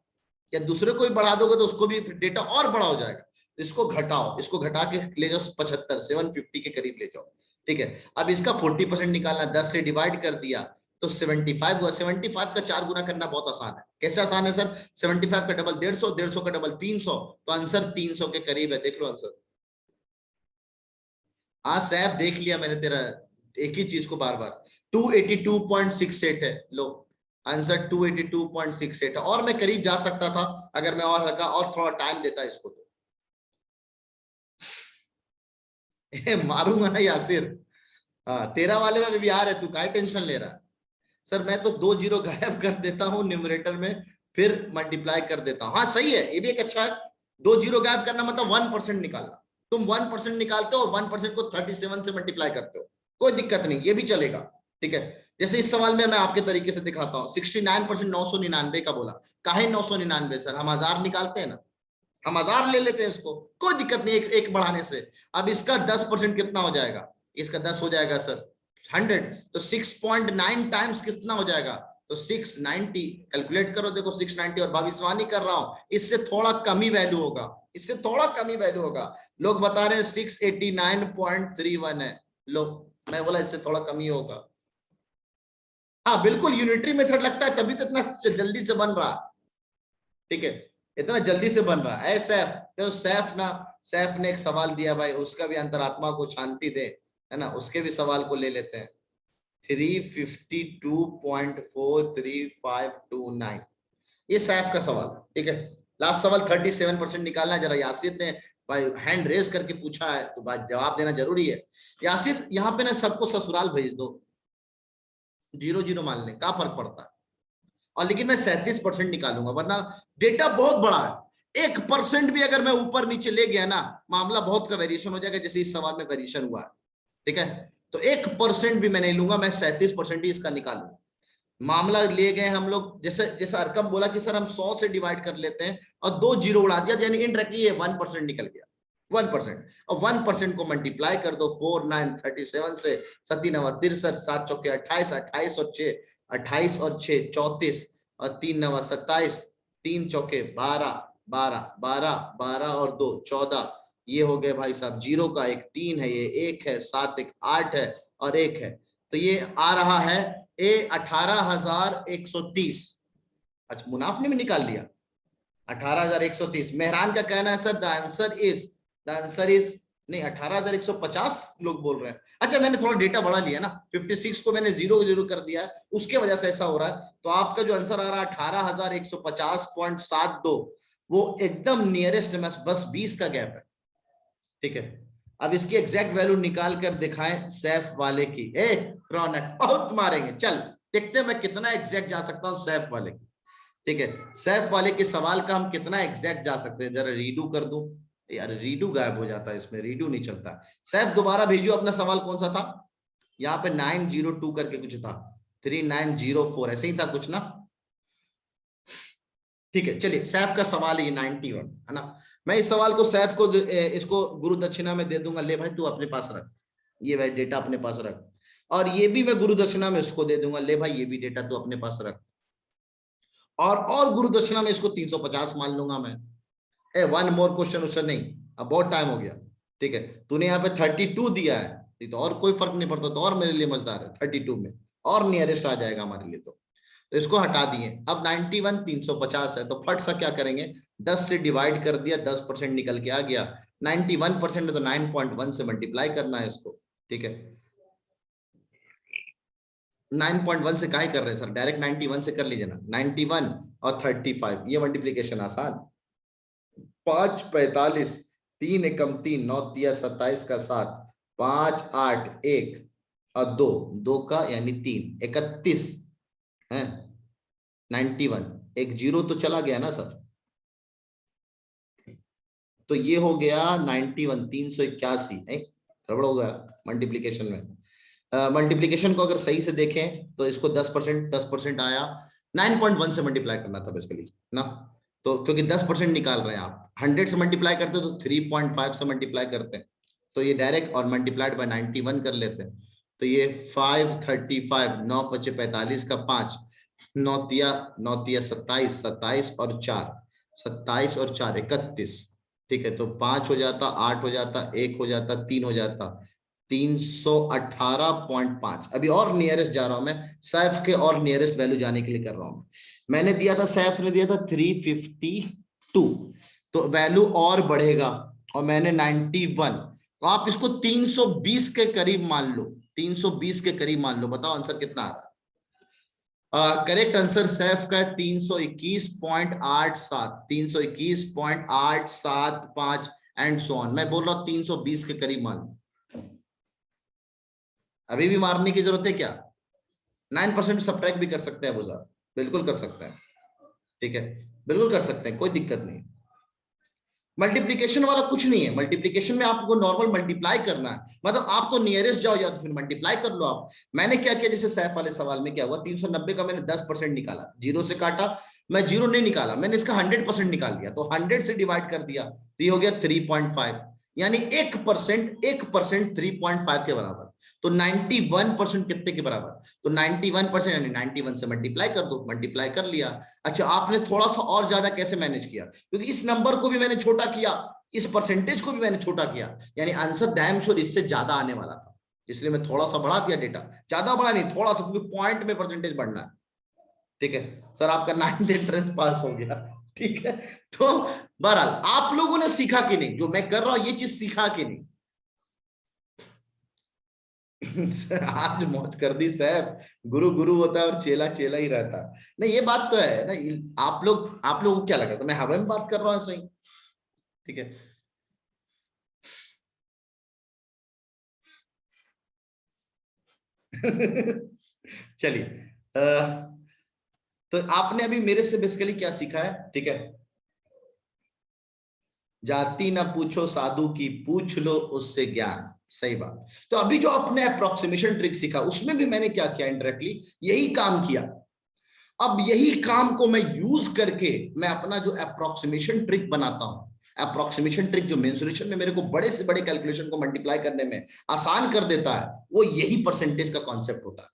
या दूसरे को भी बढ़ा दोगे तो उसको भी डेटा और बड़ा हो जाएगा। इसको घटाओ, इसको घटा के ले जाओ 75 750 के करीब ले जाओ। ठीक है, अब इसका 40% निकालना, 10 से डिवाइड कर दिया तो 75 हुआ। 75 का 4 गुना करना बहुत आसान है। कैसे आसान है सर? 75 का डबल 150, 150 का डबल 300, तो आंसर 300 के करीब है। देख लो आंसर। हाँ सैफ देख लिया मैंने तेरा, एक ही चीज को बार बार। 282.68 है, लो आंसर 282.68 है। और मैं करीब जा सकता था अगर मैं और लगा और थोड़ा टाइम देता इसको तो। मारूंगा ना यासिर। हाँ तेरा वाले में भी आ रहा है, तू काय टेंशन ले रहा है। सर मैं तो 2 जीरो गायब कर देता हूँ न्यूमरेटर में, फिर मल्टीप्लाई कर देता हूँ। हाँ सही है, ये भी एक अच्छा है। 2 जीरो गायब करना मतलब 1% निकालना। तुम 1% निकालते हो, 1% को 37 से मल्टीप्लाई करते हो, कोई दिक्कत नहीं, ये भी चलेगा। ठीक है, जैसे इस सवाल में मैं आपके तरीके से दिखाता हूँ। 69% 999 का बोला, काहे 999 सर, हम 1000 निकालते हैं ना, हम 1000 ले लेते हैं इसको, कोई दिक्कत नहीं एक बढ़ाने से। अब इसका 10% कितना हो जाएगा, इसका 10 हो जाएगा सर 100, तो 6.9 टाइम्स कितना हो जाएगा, तो 690। कैलकुलेट करो, देखो 690, और भविष्यवाणी कर रहा हूं इससे थोड़ा कम ही वैल्यू होगा, इससे थोड़ा कम ही वैल्यू होगा। लोग बता रहे हैं 689.31 है, लो मैं बोला इससे थोड़ा कम ही होगा। हाँ बिल्कुल यूनिटरी मेथड लगता है तभी तो इतना जल्दी से बन रहा है, ठीक है, इतना जल्दी से बन रहा है। सैफ, तो सैफ ने एक सवाल दिया भाई, उसका भी अंतरात्मा को शांति दे, है ना, उसके भी सवाल को ले लेते हैं। 352.43529, ये सैफ का सवाल, ठीक है। लास्ट सवाल 37% निकालना है। जरा यासिर ने भाई हैंड रेज करके पूछा है तो बात जवाब देना जरूरी है। यासिर यहाँ पे ना सबको ससुराल भेज दो, 0-0 मान लें, क्या फर्क पड़ता है। और लेकिन मैं 37% निकालूंगा, वरना डेटा बहुत बड़ा है, 1% भी अगर मैं ऊपर नीचे ले गया ना, मामला बहुत का वेरिएशन हो जाएगा, जैसे इस सवाल में वेरिएशन हुआ है, ठीक है। तो 1% भी मैं नहीं लूंगा, मैं 37% ही इसका निकालूंगा। मामला ले गए हम लोग, जैसे जैसा अरकम बोला कि सर हम 100 से डिवाइड कर लेते हैं और 2 जीरो उड़ा दिया, यानी इनडायरेक्टली ये 1% निकल गया, 1%। और 1% को मल्टीप्लाई कर दो 4 9 37 से, 7 9 63, 7 चौके 28, 28 और 6 28 और 6 34, और 3 9 27, 3 चौके 12 12 12 12 और 2 14। ये हो गए भाई साहब, जीरो का एक 3 है, ये 1 है, 7 1 8 है और 1 है, तो ये आ रहा है ए 18,130। अच्छा मुनाफ ने भी निकाल लिया 18,130। मेहरान का कहना है सर द आंसर इज नहीं 18,150 लोग बोल रहे हैं। अच्छा मैंने थोड़ा डेटा बढ़ा लिया ना, 56 को मैंने 0 कर दिया है, उसके वजह से ऐसा हो रहा है। तो आपका जो आंसर आ रहा है 18,150.72, वो एकदम नियरेस्ट में, बस 20 का गैप है, ठीक है। अब इसकी एग्जैक्ट वैल्यू निकाल कर दिखाएं सैफ वाले की। रौनक बहुत मारेंगे, चल देखते हैं मैं कितना एग्जैक्ट जा सकता हूं सैफ वाले की, ठीक है। सैफ वाले के सवाल का हम कितना एग्जैक्ट जा सकते हैं, जरा रीडू कर दूं यार, रीडू गायब हो जाता है इसमें, रीडू नहीं चलता। सैफ दोबारा भेजो, अपना सवाल कौन सा था, यहाँ पे 902 करके कुछ था, 3904 ऐसे ही था कुछ ना, ठीक है। चलिए सैफ का सवाल ये 91 है ना। मैं इस सवाल को सैफ को इसको गुरु दक्षिणा में दे दूंगा, ले भाई तू अपने पास रख, ये भाई डेटा अपने पास रख, और ये भी मैं गुरु दक्षिणा में इसको दे दूंगा, ले भाई ये भी डेटा तू अपने पास रख, और गुरु दक्षिणा में इसको 350 मान लूंगा मैं। वन मोर क्वेश्चन नहीं, अब बहुत टाइम हो गया, ठीक है। तूने यहाँ पे 32 दिया है, तो और कोई फर्क नहीं पड़ता, तो और मेरे लिए मजेदार है 32 में, और नियरेस्ट आ जाएगा हमारे लिए। तो इसको हटा दिए। अब 91 350 है, तो फट सा क्या करेंगे, 10 से डिवाइड कर दिया, 10% निकल के आ गया। 91% है तो 9.1 से मल्टीप्लाई करना है इसको, ठीक है। 9.1 से काहे कर रहे हैं सर, डायरेक्ट 91 से कर लीजिए ना, 91 और 35, ये मल्टीप्लीकेशन आसान। 5 45, 3 एकम 3, 9 तिया 27 का 7, 5 8 1 और 2 2 का यानी 3 31 है, 91 एक जीरो तो चला गया ना सर, तो ये हो गया 91 381, गड़बड़ हो गया मल्टीप्लीकेशन में। मल्टीप्लीकेशन को अगर सही से देखें तो इसको 10% आया, 9.1 से मल्टीप्लाई करना था बेसिकली ना, तो क्योंकि 10% निकाल रहे हैं आप, 100 से मल्टीप्लाई करते तो 3.5 से मल्टीप्लाई करते हैं, तो ये डायरेक्ट और मल्टीप्लाइड बाय 91 कर लेते हैं, तो ये 535, 9 5 45 का 5, 9 तिया 27, 27 और 4, 27 और 4 31, ठीक है। तो 5 हो जाता, 8 हो जाता, 1 हो जाता, 3 हो जाता, 318.5। अभी और नियरेस्ट जा रहा हूं मैं, सैफ के और नियरेस्ट वैल्यू जाने के लिए कर रहा हूं। मैंने दिया था, सैफ ने दिया था 352, तो वैल्यू और बढ़ेगा, और मैंने 91, तो आप इसको 320 के करीब मान लो, 320 के करीब मान लो, बताओ आंसर कितना आ रहा है। करेक्ट आंसर सैफ का 321.87, 321.875 एंड सो ऑन। मैं बोल रहा हूं 320 के करीब मान लो। अभी भी मारने की जरूरत है क्या, 9% सब्ट्रैक्ट भी कर सकते हैं वो सर, बिल्कुल कर सकते हैं, ठीक है, बिल्कुल कर सकते हैं, कोई दिक्कत नहीं। मल्टीप्लीकेशन वाला कुछ नहीं है, मल्टीप्लीकेशन में आपको नॉर्मल मल्टीप्लाई करना है, मतलब आप तो नियरेस्ट जाओ या तो फिर मल्टीप्लाई कर लो आप। मैंने क्या किया, जैसे सैफ वाले सवाल में क्या हुआ, 390 का मैंने 10% निकाला, जीरो से काटा, मैं जीरो नहीं निकाला, मैंने इसका 100% निकाल लिया, तो 100 से डिवाइड कर दिया तो ये हो गया 3.5, यानी 1% 3.5 के बराबर। तो 91% कितने के बराबर, तो 91% यानी 91 से मल्टीप्लाई कर दो, मल्टीप्लाई कर लिया। अच्छा, आपने थोड़ा सा और ज्यादा कैसे मैनेज किया, क्योंकि इस नंबर को भी मैंने छोटा किया, इस परसेंटेज को भी मैंने छोटा किया, यानी आंसर डैम श्योर इससे ज्यादा आने वाला था, इसलिए मैं थोड़ा सा बढ़ा दिया डेटा, ज्यादा बढ़ा नहीं, थोड़ा सा, क्योंकि पॉइंट में परसेंटेज बढ़ना है। ठीक है सर, आपका 9th एंट्रेंस पास हो गया। ठीक है, तो बहरहाल आप लोगों ने सीखा कि नहीं, जो मैं कर रहा हूं ये चीज सीखा कि नहीं? आज मौज कर दी सैफ, गुरु गुरु होता है और चेला चेला ही रहता है। नहीं, ये बात तो है ना, आप लोगों को क्या लगा था मैं हवा में बात कर रहा हूं सही? ठीक है, चलिए, तो आपने अभी मेरे से बेसिकली क्या सीखा है? ठीक है, जाति ना पूछो साधु की, पूछ लो उससे ज्ञान, सही बात। तो अभी जो आपने अप्रोक्सीमेशन ट्रिक सीखा, उसमें भी मैंने क्या किया, इनडायरेक्टली यही काम किया। अब यही काम को मैं यूज करके मैं अपना जो अप्रोक्सीमेशन ट्रिक बनाता हूं, अप्रोक्सीमेशन ट्रिक जो मेंसुरेशन में मेरे को बड़े से बड़े कैलकुलेशन को मल्टीप्लाई करने में आसान कर देता है, वो यही परसेंटेज का कॉन्सेप्ट होता है।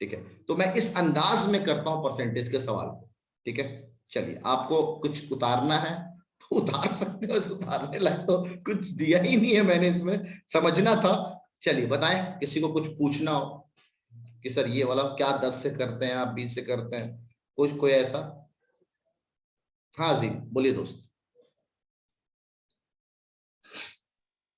ठीक है, तो मैं इस अंदाज में करता हूं परसेंटेज के सवाल को। ठीक है, चलिए, आपको कुछ उतारना है तो उतार सकते हो, उतारने लायक तो कुछ दिया ही नहीं है मैंने, इसमें समझना था। चलिए बताएं, किसी को कुछ पूछना हो कि सर ये वाला क्या 10 से करते हैं, आप 20 से करते हैं, कुछ कोई ऐसा? हाँ जी, बोलिए दोस्त।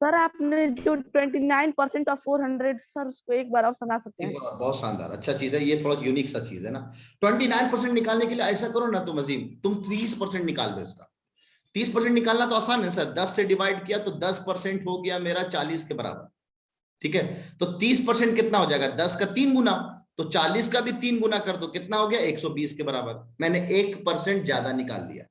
सर आपने जो 29% ऑफ 400 सर उसको एक बार और समझा सकते हैं? बहुत शानदार, अच्छा चीज है ये, थोड़ा यूनिक सा चीज है ना। 29% निकालने के लिए ऐसा करो ना तुम अजीम, तुम 30% निकाल दो इसका। 30% निकालना तो आसान है सर, 10 से डिवाइड किया तो 10% हो गया मेरा 40 के बराबर। ठीक है, तो 30% कितना हो जाएगा, 10 का 3 गुना, तो 40 का भी 3 गुना कर दो, कितना हो गया 120 के बराबर। मैंने 1% ज्यादा निकाल लिया,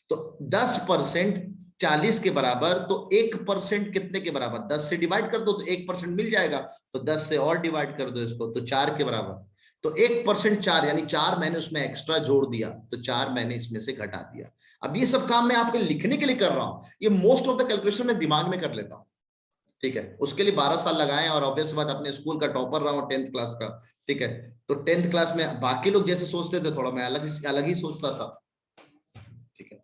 तो 10% 40 के बराबर, तो 1% कितने के बराबर, 10 से डिवाइड कर दो तो 1% मिल जाएगा, तो 10 से और डिवाइड कर दो इसको, तो 4 के बराबर। तो 1% 4, यानी 4 मैंने उसमें एक्स्ट्रा जोड़ दिया, तो 4 मैंने इसमें से घटा दिया। अब ये सब काम मैं आपके लिखने के लिए कर रहा हूं, ये मोस्ट ऑफ द कैलकुलेशन मैं दिमाग में कर लेता हूं। ठीक है, उसके लिए 12 साल लगाए, और ऑब्वियस बात अपने स्कूल का टॉपर रहा हूं 10th क्लास का। ठीक है, तो 10th क्लास में बाकी लोग जैसे सोचते थे, थोड़ा मैं अलग अलग ही सोचता था। ठीक है,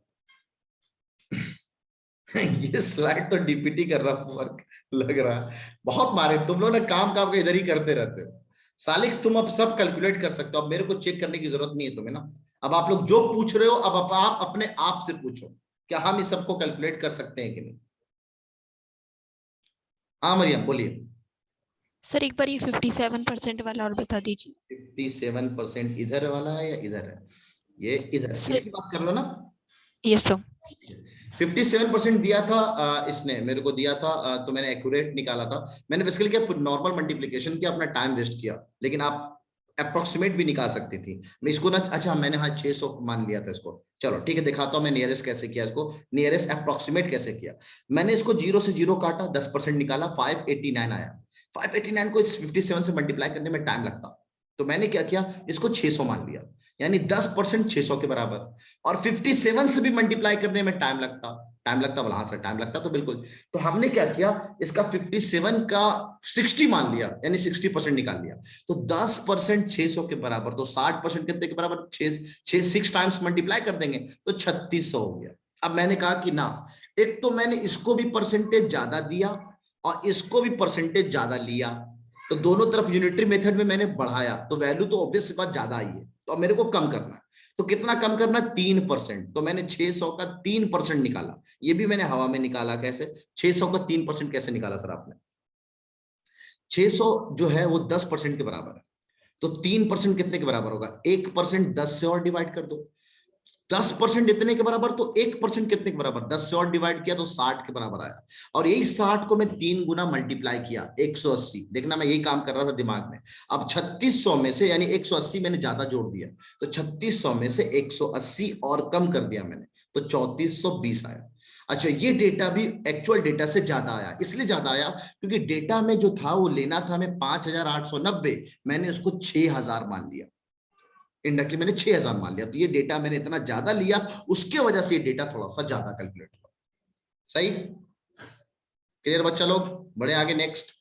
ये स्लाइड तो डीपीटी कर रहा वर्क लग रहा है, बहुत मारे तुम लोग ना, काम का इधर ही करते रहते हो। सालिक तुम अब सब कैलकुलेट कर सकते हो, अब मेरे को चेक करने की जरूरत नहीं है तुम्हें ना। अब आप लोग जो पूछ रहे हो, अब आप अपने आप से पूछो, क्या हम इस सबको कैलकुलेट कर सकते हैं कि नहीं? हाँ मरियम बोलिए। सर एक बार ये 57% वाला और बता दीजिए। 57% इधर वाला है या इधर है? ये इधर, इसकी बात कर लो ना। Yes sir. 57% दिया था इसने मेरे को दिया था, तो मैंने एक्यूरेट निकाला था। मैंने बेसिकली क्या, नॉर्मल मल्टीप्लिकेशन किया, अपना टाइम वेस्ट किया, लेकिन आप अप्रोक्सीमेट भी निकाल सकती थी। मैं इसको ना, अच्छा मैंने हाँ 600 मान लिया था इसको। चलो ठीक है, दिखाता हूँ मैं नियरेस्ट कैसे किया इसको, नियरेस्ट अप्रोक्सीमेट कैसे किया। मैंने इसको 0 से 0 काटा, 10% निकाला, 589 आया। 589 को इस 57 से मल्टीप्लाई करने में टाइम लगता, तो मैंने क्या किया, इसको 600 मान लिया, यानी 10% 600 के बराबर। और 57 से भी मल्टीप्लाई करने में टाइम लगता बोला, हाँ सर टाइम लगता, तो बिल्कुल। तो हमने क्या किया, इसका 57 का 60 मान लिया, यानी 60% निकाल लिया। तो 10% 600 के बराबर, तो 60% कितने के बराबर, 6 टाइम्स मल्टीप्लाई कर देंगे तो 3600 हो गया। अब मैंने कहा कि ना, एक तो मैंने इसको भी परसेंटेज ज्यादा दिया और इसको भी परसेंटेज ज्यादा लिया, तो दोनों तरफ यूनिटरी मेथड में मैंने बढ़ाया, तो वैल्यू तो ऑब्वियस बात ज्यादा आई है, तो अब मेरे को कम करना है। तो कितना कम करना, 3%। तो मैंने 600 का 3% निकाला, ये भी मैंने हवा में निकाला। कैसे 600 का 3% कैसे निकाला सर आपने? 600 जो है वो 10% के बराबर है, तो 3% कितने के बराबर होगा, 1%। 10 से और डिवाइड कर दो, 10% इतने के बराबर, तो 1% कितने के बराबर, 10 से और डिवाइड किया तो 60 के बराबर आया। और यही 60 को मैं 3 गुना मल्टीप्लाई किया, 180। देखना मैं यही काम कर रहा था दिमाग में। अब 3600 में से, यानी 180 मैंने ज्यादा जोड़ दिया, तो 3600 में से 180 और कम कर दिया मैंने, तो 3420 आया। अच्छा, ये डेटा भी एक्चुअल डेटा से ज्यादा आया, इसलिए ज्यादा आया क्योंकि डेटा में जो था वो लेना था हमें 5,890, मैंने उसको 6,000 मान लिया, इंडायरेक्टली मैंने 6,000 मान लिया, तो ये डेटा मैंने इतना ज्यादा लिया, उसके वजह से ये डेटा थोड़ा सा ज्यादा कैलकुलेट हुआ। सही, क्लियर बच्चा लोग? बड़े आगे नेक्स्ट।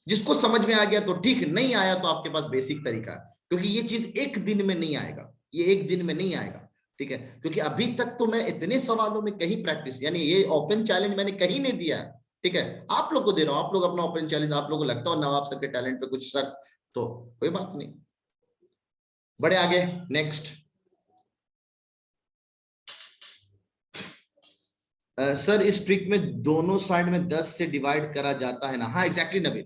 जिसको समझ में आ गया तो ठीक, नहीं आया तो आपके पास बेसिक तरीका है, क्योंकि ये चीज एक दिन में नहीं आएगा, ये एक दिन में नहीं आएगा, ठीक है? क्योंकि अभी तक तो मैं इतने सवालों में कहीं प्रैक्टिस, यानी ये ओपन चैलेंज मैंने कहीं नहीं दिया है, ठीक है? आप लोग को दे रहा हूं, आप लोग अपना ओपन चैलेंज, आप लोग को लगता हो नवाब सर के टैलेंट पे कुछ शक तो कोई बात नहीं। बड़े आगे नेक्स्ट। सर इस ट्रिक में दोनों साइड में 10 से डिवाइड करा जाता है ना? हाँ एग्जैक्टली नबील,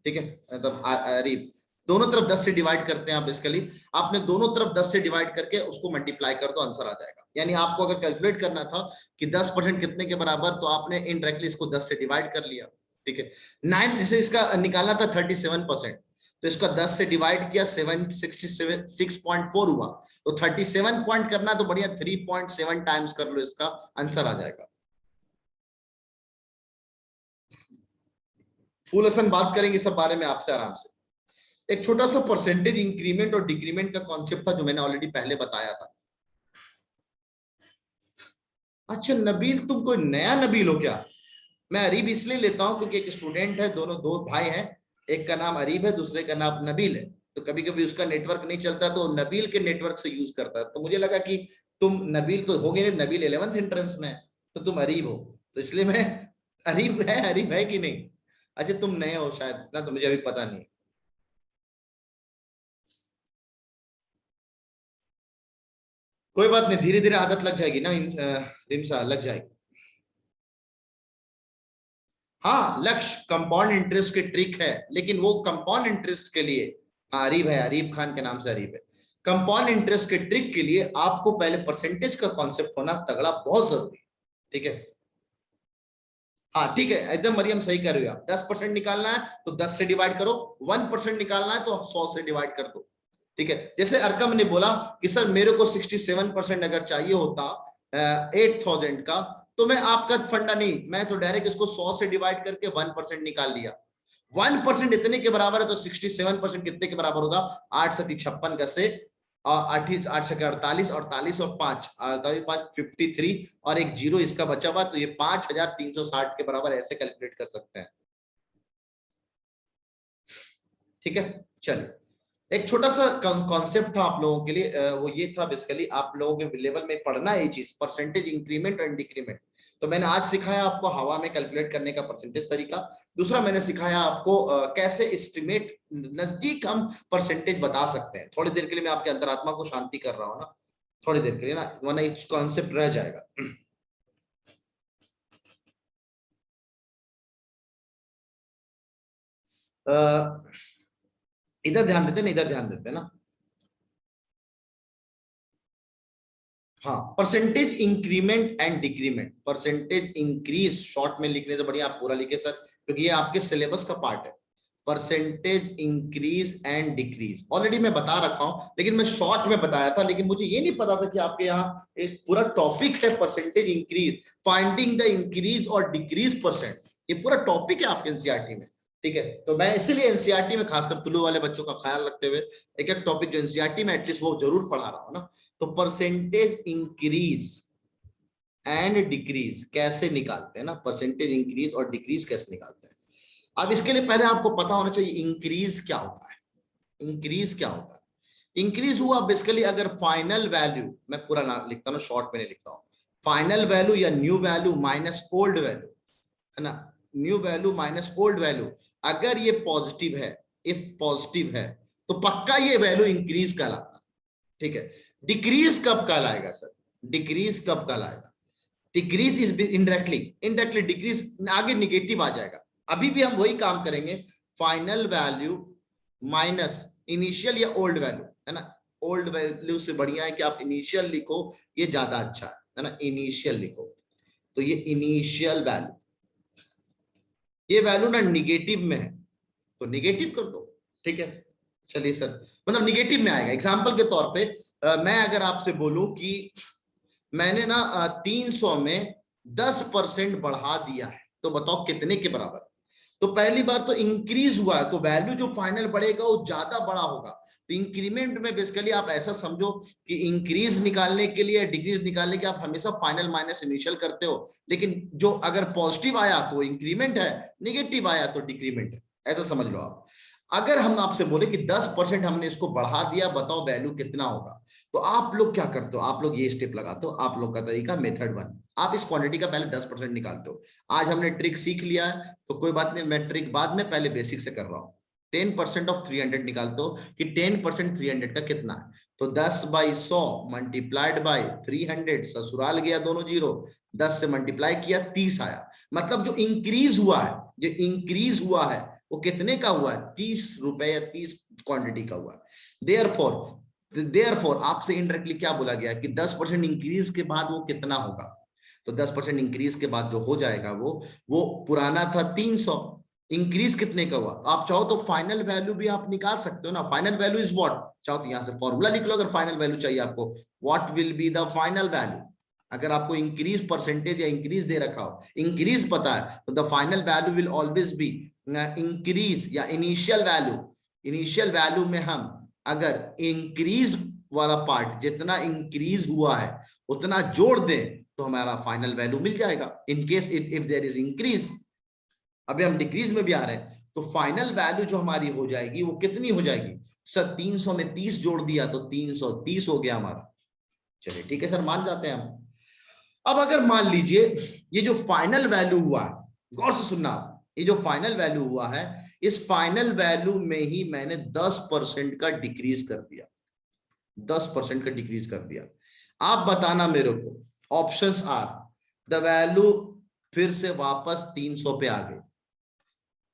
ठीक है, मतलब अरीब, दोनों तरफ 10 से डिवाइड करते हैं आप, बेसिकली आपने दोनों तरफ 10 से डिवाइड करके उसको मल्टीप्लाई कर दो, आंसर आ जाएगा। यानी आपको अगर कैलकुलेट करना था कि 10% कितने के बराबर, तो आपने इनडायरेक्टली इसको 10 से डिवाइड कर लिया, ठीक है? 9 जैसे इसका निकालना था 37%, तो इसका 10 से डिवाइड किया, 6.4 हुआ, तो 37 पॉइंट करना तो बढ़िया 3.7 टाइम्स कर लो, इसका आंसर आ जाएगा। फुल असन बात करेंगे सब बारे में आपसे आराम से। एक छोटा सा परसेंटेज इंक्रीमेंट और डिक्रीमेंट का कॉन्सेप्ट था जो मैंने ऑलरेडी पहले बताया था। अच्छा नबील, तुम कोई नया नबील हो क्या? मैं अरीब इसलिए लेता हूं क्योंकि एक स्टूडेंट है, दोनों दो भाई हैं, एक का नाम अरीब है, दूसरे का नाम नबील है, तो कभी कभी उसका नेटवर्क नहीं चलता तो नबील के नेटवर्क से यूज करता है, तो मुझे लगा कि तुम नबील तो हो गए, नबील 11th एंट्रेंस में, तो तुम अरीब हो, तो इसलिए मैं अरीब है कि नहीं? अच्छा तुम नए हो शायद ना, तो मुझे अभी पता नहीं। कोई बात नहीं, धीरे धीरे आदत लग जाएगी ना, रिमसा लग जाएगी। हाँ लक्ष्य कंपाउंड इंटरेस्ट की ट्रिक है, लेकिन वो कंपाउंड इंटरेस्ट के लिए, अरीब है, अरीब खान के नाम से अरीब है, कंपाउंड इंटरेस्ट के ट्रिक के लिए आपको पहले परसेंटेज का कॉन्सेप्ट होना तगड़ा बहुत जरूरी है, ठीक है? हाँ ठीक है, एकदम मरियम सही कर रही हो आप। 10% निकालना है तो 10 से डिवाइड करो, 1% निकालना है तो 100 से डिवाइड कर दो, ठीक है? जैसे अरकम ने बोला कि सर मेरे को 67% अगर चाहिए होता 8,000 का, तो मैं आपका फंडा नहीं, मैं तो डायरेक्ट इसको 100 से डिवाइड करके 1% निकाल लिया। 1% इतने के बराबर है, तो 67% कितने के बराबर होगा? 8 से 56 का से 8 से 48, 48 और 5, 48 5 53 और एक जीरो इसका बचा हुआ, तो ये 5,360 के बराबर ऐसे कैलकुलेट कर सकते हैं, ठीक है? चलिए, एक छोटा सा कॉन्सेप्ट था आप लोगों के लिए, वो ये था बेसिकली आप लोगों के लेवल में पढ़ना है ये चीज, परसेंटेज इंक्रीमेंट एंड डिक्रीमेंट। तो मैंने आज सिखाया आपको हवा में कैलकुलेट करने का परसेंटेज तरीका। दूसरा मैंने सिखाया आपको कैसे एस्टिमेट नजदीक हम परसेंटेज बता सकते हैं। थोड़ी देर के लिए मैं आपके अंतरात्मा को शांति कर रहा हूँ ना, थोड़ी देर के लिए ना, वरना ये कॉन्सेप्ट रह जाएगा। इधर ध्यान देते ना, इधर ध्यान देते ना। हाँ, percentage increment and decrement, percentage increase short में लिखने से बढ़िया आप पूरा लिखे सर, क्योंकि ये आपके सिलेबस का पार्ट है। Percentage increase and decrease already मैं बता रखा हूं, लेकिन मैं शॉर्ट में बताया था, लेकिन मुझे ये नहीं पता था कि आपके यहाँ एक पूरा टॉपिक है percentage increase, finding the increase और डिक्रीज परसेंट, ये पूरा टॉपिक है आपके एनसीईआरटी में, ठीक है? तो मैं इसीलिए एनसीईआरटी में खासकर तुलु वाले बच्चों का ख्याल रखते हुए एक एक टॉपिक जो एनसीईआरटी में एटलीस्ट वो जरूर पढ़ा रहा हूं ना। तो परसेंटेज इंक्रीज एंड डिक्रीज कैसे निकालते हैं ना, परसेंटेज इंक्रीज और डिक्रीज कैसे निकालते हैं। अब इसके लिए पहले आपको पता होना चाहिए इंक्रीज क्या होता है। इंक्रीज क्या होता है? इंक्रीज हुआ बेसिकली अगर फाइनल वैल्यू, मैं पूरा ना लिखता हूँ, शॉर्ट में नहीं लिखता हूँ, फाइनल वैल्यू या new value minus old value, है ना, new value minus old value, अगर ये पॉजिटिव है, इफ पॉजिटिव है, तो पक्का ये वैल्यू इंक्रीज कहलाता है, ठीक है? डिक्रीज कब कहलाएगा सर? डिक्रीज कब कहलाएगा? डिक्रीज इज इनडायरेक्टली डिक्रीज आगे निगेटिव आ जाएगा। अभी भी हम वही काम करेंगे, फाइनल वैल्यू माइनस इनिशियल या ओल्ड वैल्यू, है ना? ओल्ड वैल्यू से बढ़िया है कि आप इनिशियल लिखो, ये ज्यादा अच्छा है ना, इनिशियल लिखो। तो ये इनिशियल वैल्यू, ये वैल्यू ना निगेटिव में है तो निगेटिव कर दो, ठीक है? चलिए सर, मतलब निगेटिव में आएगा। एग्जांपल के तौर पे मैं अगर आपसे बोलूं कि मैंने ना 300 में 10% बढ़ा दिया है, तो बताओ कितने के बराबर। तो पहली बार तो इंक्रीज हुआ है, तो वैल्यू जो फाइनल बढ़ेगा वो ज्यादा बड़ा होगा। तो इंक्रीमेंट में बेसिकली आप ऐसा समझो कि इंक्रीज निकालने के लिए, डिक्रीज निकालने के आप हमेशा फाइनल माइनस इनिशियल करते हो, लेकिन जो अगर पॉजिटिव आया तो इंक्रीमेंट है, नेगेटिव आया तो डिक्रीमेंट है, ऐसा समझ लो आप। अगर हम आपसे बोले कि 10% हमने इसको बढ़ा दिया, बताओ वैल्यू कितना होगा, तो आप लोग क्या करते हो, आप लोग ये स्टेप लगाते हो। आप लोग का तरीका मेथड 1, आप इस क्वांटिटी का पहले 10% निकालते हो। आज हमने ट्रिक सीख लिया है तो कोई बात नहीं, मैं ट्रिक बाद में पहले बेसिक से कर रहा हूँ। 10% ऑफ 300 निकालते हो कि 10% 300 का कितना है, तो 10/100 मल्टीप्लाइड बाय 300, ससुराल गया दोनों जीरो, 10 से मल्टीप्लाई किया 30 आया। मतलब जो इंक्रीज हुआ है, जो इंक्रीज हुआ है वो कितने का हुआ है, 30 रुपए या 30 क्वांटिटी का हुआ है। देयरफॉर आपसे इनडायरेक्टली क्या बोला गया कि 10% इंक्रीज के बाद वो कितना होगा, तो 10% इंक्रीज के बाद जो हो जाएगा वो पुराना था 300, इंक्रीज कितने का हुआ। आप चाहो तो फाइनल वैल्यू भी आप निकाल सकते हो ना, फाइनल वैल्यू इज व्हाट, चाहो तो यहां से फॉर्मूला लिख लो। अगर फाइनल वैल्यू चाहिए आपको, what will be the final value. अगर आपको इंक्रीज परसेंटेज या इंक्रीज दे रखा हो, इंक्रीज पता है, तो the final value will always be increase या इनिशियल वैल्यू। इनिशियल वैल्यू में हम अगर इंक्रीज वाला पार्ट जितना इंक्रीज हुआ है उतना जोड़ दें तो हमारा फाइनल वैल्यू मिल जाएगा। In case if there is increase, अभी हम डिक्रीज में भी आ रहे हैं, तो फाइनल वैल्यू जो हमारी हो जाएगी वो कितनी हो जाएगी सर, 300 में 30 जोड़ दिया तो 330 हो गया हमारा। चलिए ठीक है सर, मान जाते हैं हम। अब अगर मान लीजिए ये जो फाइनल वैल्यू हुआ है, गौर से सुनना, ये जो फाइनल वैल्यू हुआ है, इस फाइनल वैल्यू में ही मैंने 10% का डिक्रीज कर दिया, 10% का डिक्रीज कर दिया। आप बताना मेरे को, ऑप्शंस आर, द वैल्यू फिर से वापस 300 पे आ गई।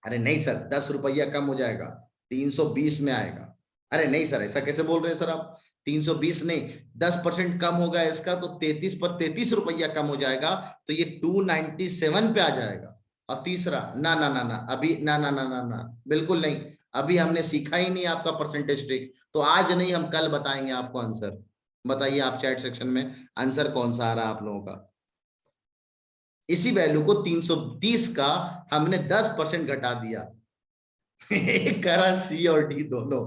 अरे नहीं सर, 10 रुपया कम हो जाएगा, 320 में आएगा। अरे नहीं सर, ऐसा कैसे बोल रहे हैं सर आप, 320 नहीं, 10% कम होगा इसका तो 33 पर 33 रुपया कम हो जाएगा, तो ये 297 पे आ जाएगा। और तीसरा, ना ना ना ना, अभी ना ना ना ना ना, बिल्कुल नहीं, अभी हमने सीखा ही नहीं आपका परसेंटेज ट्रिक, तो आज नहीं, हम कल बताएंगे आपको आंसर। बताइए आप चैट सेक्शन में आंसर कौन सा आ रहा है आप लोगों का। इसी वैल्यू को 330 का हमने 10% घटा दिया। करा सी और डी दोनों।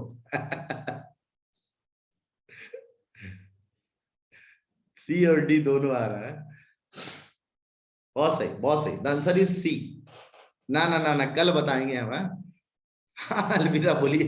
सी और डी दोनों आ रहा है, बहुत सही बहुत सही, द आंसर इज सी। ना ना ना ना, कल बताएंगे हम। अलविदा बोलिए।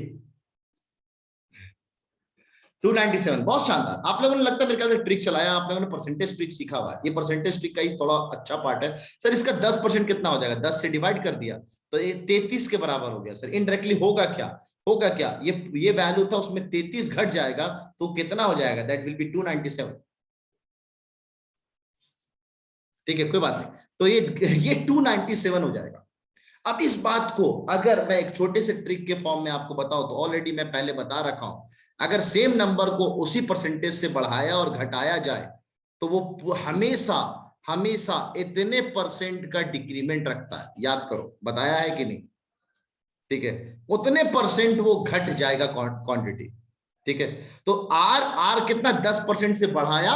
297, बहुत शानदार। आप लोगों ने लगता है मेरे ख्याल से ट्रिक चलाया, आप लोगों ने परसेंटेज ट्रिक सीखा हुआ है। ये परसेंटेज ट्रिक का ही थोड़ा अच्छा पार्ट है सर। इसका 10% कितना हो जाएगा, 10 से डिवाइड कर दिया तो ये 33 के बराबर हो गया सर। इनडायरेक्टली होगा क्या, होगा क्या, ये वैल्यू था उसमें 33 घट जाएगा तो कितना हो जाएगा, दैट विल बी 297। ठीक है, कोई बात नहीं, तो ये 297 हो जाएगा। अब इस बात को अगर मैं एक छोटे से ट्रिक के फॉर्म में आपको बताऊं, तो ऑलरेडी मैं पहले बता रखा हूं, अगर सेम नंबर को उसी परसेंटेज से बढ़ाया और घटाया जाए तो वो हमेशा हमेशा इतने परसेंट का डिक्रीमेंट रखता है। याद करो, बताया है कि नहीं, ठीक है, उतने परसेंट वो घट जाएगा क्वांटिटी। ठीक है, तो आर कितना, 10% से बढ़ाया,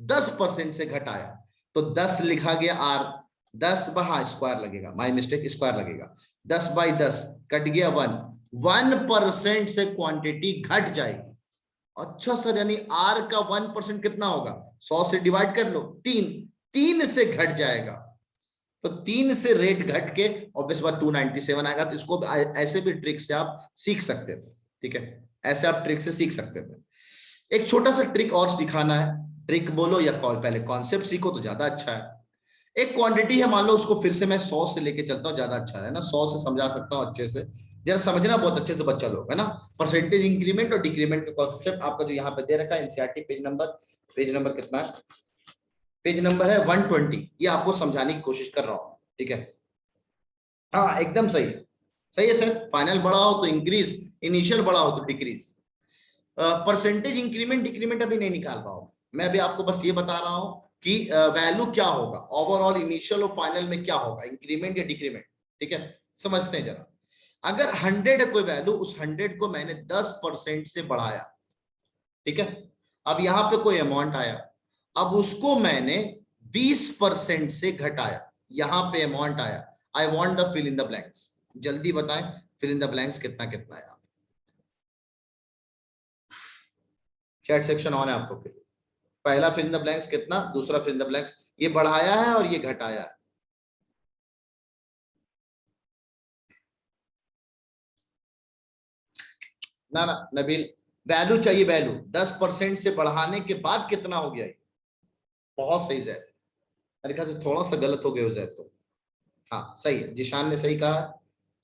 10% से घटाया, तो 10 लिखा गया आर, 10 वहां स्क्वायर लगेगा, माय मिस्टेक, स्क्वायर लगेगा, 10/10 कट गया 1% से क्वांटिटी घट जाएगी। अच्छा सर, यानी आर का 1% कितना होगा, 100 से डिवाइड कर लो, 3 से घट जाएगा, तो 3 से रेट घट के ऑब्वियस बात 297 आएगा। तो इसको ऐसे भी ट्रिक से आप सीख सकते थे। ठीक है, ऐसे आप ट्रिक से सीख सकते थे। एक छोटा सा ट्रिक और सिखाना है, ट्रिक बोलो या कॉल, पहले कॉन्सेप्ट सीखो तो ज्यादा अच्छा है। एक क्वांटिटी है, मान लो उसको फिर से मैं 100 से लेके चलता हूँ, ज्यादा अच्छा है ना, 100 से समझा सकता हूँ अच्छे से, जरा समझना बहुत अच्छे से बच्चा लोग, है ना। परसेंटेज इंक्रीमेंट और डिक्रीमेंट का कॉन्सेप्ट आपका जो यहाँ पे दे रखा है एनसीईआरटी, पेज नंबर कितना है, पेज नंबर है 120। ये आपको समझाने की कोशिश कर रहा हूँ, ठीक है। हाँ एकदम सही, सही है सर। फाइनल बड़ा हो तो इंक्रीज, इनिशियल बड़ा हो तो डिक्रीज। परसेंटेज इंक्रीमेंट डिक्रीमेंट अभी नहीं निकाल पाऊंगा मैं, अभी आपको बस ये बता रहा हूँ कि वैल्यू क्या होगा, ओवरऑल इनिशियल और फाइनल में क्या होगा, इंक्रीमेंट या डिक्रीमेंट। ठीक है, समझते हैं जरा। अगर 100 है कोई वैल्यू, उस 100 को मैंने 10% से बढ़ाया, ठीक है। अब यहाँ पे कोई अमाउंट आया, अब उसको मैंने 20% से घटाया, यहां पे अमाउंट आया। I want the fill in the blanks. जल्दी बताएं फिल इन द ब्लैंक्स कितना कितना है। चैट सेक्शन ऑन है आपको के लिए। पहला फिल इन द ब्लैंक्स कितना, दूसरा फिल इन द ब्लैंक्स। ये बढ़ाया है और ये घटाया है। ना ना नबील, वैल्यू चाहिए, वैल्यू 10% से बढ़ाने के बाद कितना हो गया ये? बहुत सही जैद, मेरे ख्याल से थोड़ा सा गलत हो गए हो जैद तो। हाँ सही है, जिशान ने सही कहा,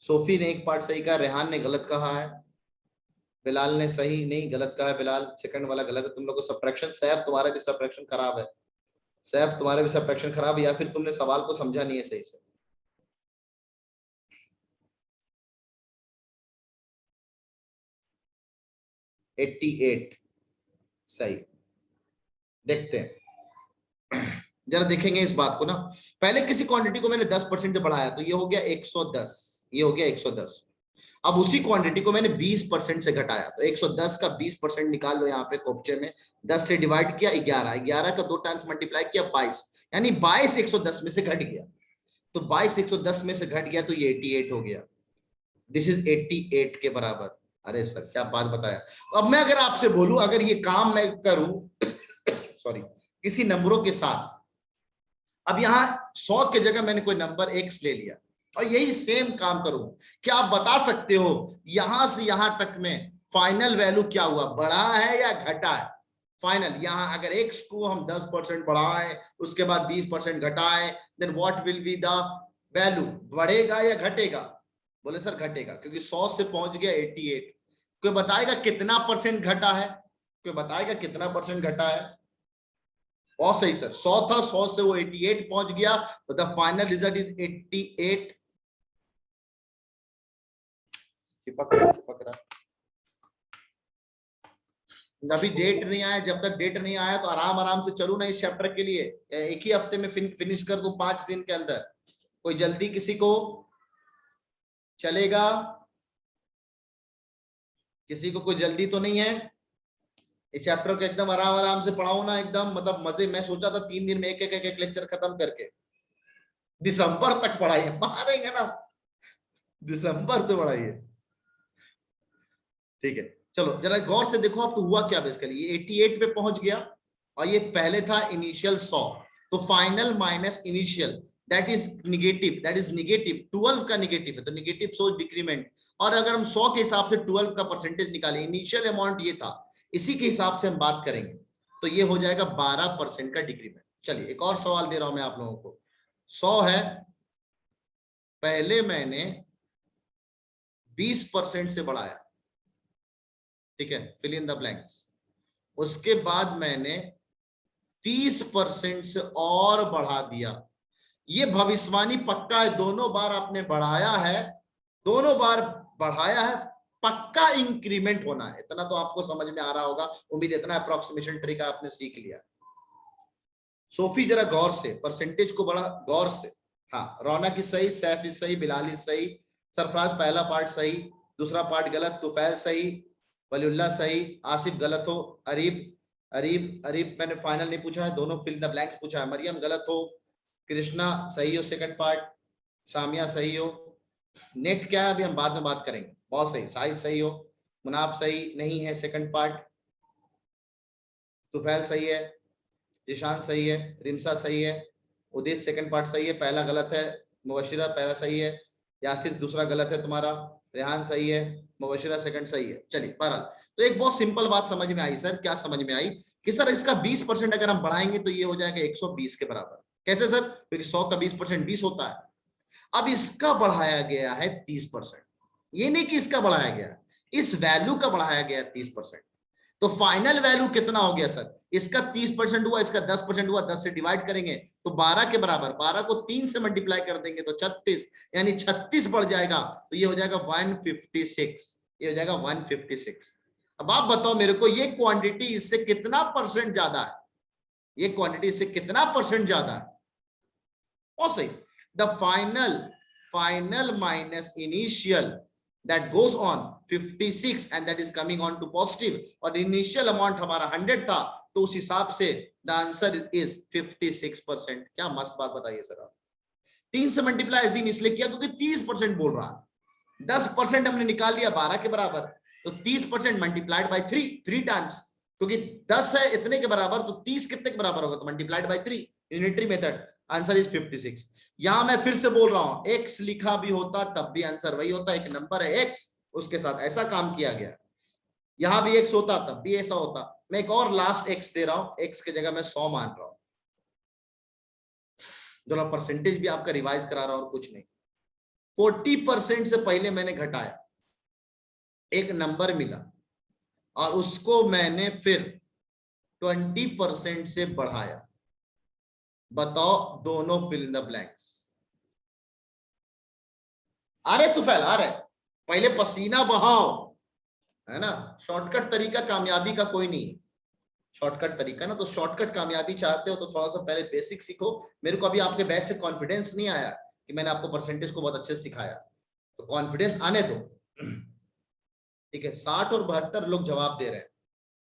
सोफी ने एक पार्ट सही कहा, रेहान ने गलत कहा है, बिलाल ने सही नहीं गलत कहा है। बिलाल सेकंड वाला गलत है। तुम लोग को सब्ट्रैक्शन, सैफ तुम्हारा भी सब्ट्रैक्शन खराब है, सैफ तुम्हारा भी सब्ट्रैक्शन खराब है, या फिर तुमने सवाल को समझा नहीं है सही से। एट सही। देखते हैं, जरा देखेंगे इस बात को ना। पहले किसी क्वांटिटी को मैंने 10% से बढ़ाया तो ये हो गया 110, ये हो गया 110। अब उसी क्वांटिटी को मैंने 20% से घटाया तो 110 का 20% निकाल लो यहाँ पे कोपचे में। 10 से डिवाइड किया 11, 11 का 2 टाइम्स मल्टीप्लाई किया 22, यानी 22 110 में से घट गया। तो 22 110 में से घट गया तो ये 88 हो गया। दिस इज 88 के बराबर। अरे सर क्या बात बताया। अब मैं अगर आपसे बोलूं, अगर ये काम मैं करूं सॉरी किसी नंबरों के साथ, अब यहां 100 के जगह मैंने कोई नंबर x ले लिया और यही सेम काम करूं, क्या आप बता सकते हो यहां से यहां तक में फाइनल वैल्यू क्या हुआ, बढ़ा है या घटा है? फाइनल यहां अगर x को हम 10% बढ़ाएं उसके बाद 20% घटाएं, then what will be the value, बढ़ेगा या घटेगा? बोले सर घटेगा, क्योंकि 100 से पहुंच गया 88। कोई बताएगा कितना परसेंट घटा है? कोई बताएगा कितना परसेंट घटा है? बहुत सही सर, 100 था, 100 से वो 88 पहुंच गया, तो द फाइनल रिजल्ट इज 88। चिपक रहा। अभी डेट नहीं आया, जब तक डेट नहीं आया तो आराम आराम से चलू ना इस चैप्टर के लिए। एक ही हफ्ते में फिनिश कर दूं 5 दिन के अंदर। कोई जल्दी किसी को चलेगा? किसी को कोई जल्दी तो नहीं है? इस चैप्टर को एकदम आराम आराम से पढ़ाऊं ना, एकदम मतलब मजे। मैं सोचा था 3 दिन में एक लेक्चर खत्म करके दिसंबर तक पढ़ाइए, मारेंगे ना, दिसंबर से पढ़ाइए। ठीक है चलो जरा गौर से देखो आप, तो हुआ क्या बेसिकली, ये 88 पे पहुंच गया और ये पहले था इनिशियल 100, तो final minus initial that is negative, that is negative 12 का निगेटिव है तो निगेटिव शोज डिक्रीमेंट। और अगर हम 100 के हिसाब से 12 का परसेंटेज निकालें, इनिशियल अमाउंट ये था, इसी के हिसाब से हम बात करेंगे तो ये हो जाएगा 12% का डिक्रीमेंट। चलिए एक और सवाल दे रहा हूं मैं आप लोगों को। 100 है, पहले मैंने 20% से बढ़ाया, ठीक है, फिल इन द ब्लैंक्स। उसके बाद मैंने 30% से और बढ़ा दिया। ये भविष्यवाणी पक्का है, दोनों बार आपने बढ़ाया है, दोनों बार बढ़ाया है, पक्का इंक्रीमेंट होना है। इतना तो आपको समझ में आ रहा होगा, उम्मीद इतना अप्रोक्सीमेशन तरीका आपने सीख लिया। सोफी जरा गौर से, परसेंटेज को बड़ा गौर से। हाँ रौनक की सही, सैफ इज सही, बिलाल इज सही, सरफराज पहला पार्ट सही, दूसरा पार्ट गलत, तुफैल सही, वलीउल्लाह सही, आसिफ गलत हो, अरीब मैंने फाइनल नहीं पूछा है, दोनों फिल द ब्लैंक्स पूछा है, मरियम गलत हो, कृष्णा सही हो सेकंड पार्ट, सामिया सही हो, नेट क्या है अभी हम बाद में बात करेंगे, बहुत सही, साहिद सही हो, मुनाफ सही नहीं है सेकंड पार्ट, तुफैल सही है, जिशान सही है, रिमसा सही है, उदित सेकंड पार्ट सही है, पहला गलत है, मुबशिरा पहला सही है, यासिर दूसरा गलत है तुम्हारा, रेहान सही है, मुबशिरा सेकंड सही है। चलिए बहरहाल तो एक बहुत सिंपल बात समझ में आई सर, क्या समझ में आई कि सर इसका 20% अगर हम बढ़ाएंगे तो ये हो जाएगा 120 के बराबर। कैसे सर? क्योंकि 100 का 20% 20 होता है। अब इसका बढ़ाया गया है 30%, ये नहीं कि इसका बढ़ाया गया, इस वैल्यू का बढ़ाया गया 30%। तो फाइनल वैल्यू कितना हो गया सर? इसका 30% हुआ, इसका 10% हुआ, 10 से डिवाइड करेंगे तो 12 के बराबर, 12 को 3 से मल्टीप्लाई कर देंगे तो 36, यानी 36 बढ़ जाएगा तो ये हो जाएगा 156, ये हो जाएगा 156। अब आप बताओ मेरे को, ये क्वांटिटी इससे कितना परसेंट ज्यादा है? ये क्वांटिटी इससे कितना परसेंट ज्यादा है? और सही, the final minus initial that goes on 56 and that is coming on to positive, और इनिशियल अमाउंट हमारा 100 था तो उस हिसाब से द आंसर इज 56%। क्या मस्त बात बताइए सर आप। 3 से मल्टीप्लाई अजीम इसलिए किया क्योंकि 30% बोल रहा है, 10% हमने निकाल लिया 12 के बराबर, तो 30% मल्टीप्लाइड बाई 3 टाइम्स, क्योंकि 10 है इतने के बराबर, तो 30 कितने के बराबर होगा, तो multiplied by 3, unitary method. Answer is 56। यहां मैं फिर से बोल रहा हूं, x लिखा भी होता तब भी आंसर वही होता, एक नंबर है x, उसके साथ ऐसा काम किया गया। यहां भी x होता तब भी ऐसा होता। मैं एक और लास्ट x दे रहा हूं, x की जगह मैं 100 मान रहा हूं, जरा परसेंटेज भी आपका रिवाइज करा रहा हूं और कुछ नहीं। 40% से पहले मैंने घटाया, एक नंबर मिला और उसको मैंने फिर 20% से बढ़ाया। बताओ दोनों फिल इन द ब्लैंक्स। अरे तुफैल आ रहे, पहले पसीना बहाओ, है ना। शॉर्टकट तरीका कामयाबी का कोई नहीं है, शॉर्टकट तरीका ना, तो शॉर्टकट कामयाबी चाहते हो तो थोड़ा सा पहले बेसिक सीखो। मेरे को अभी आपके बैच से कॉन्फिडेंस नहीं आया कि मैंने आपको परसेंटेज को बहुत अच्छे से सिखाया, तो कॉन्फिडेंस आने दो। ठीक है, 60 और 72 लोग जवाब दे रहे हैं।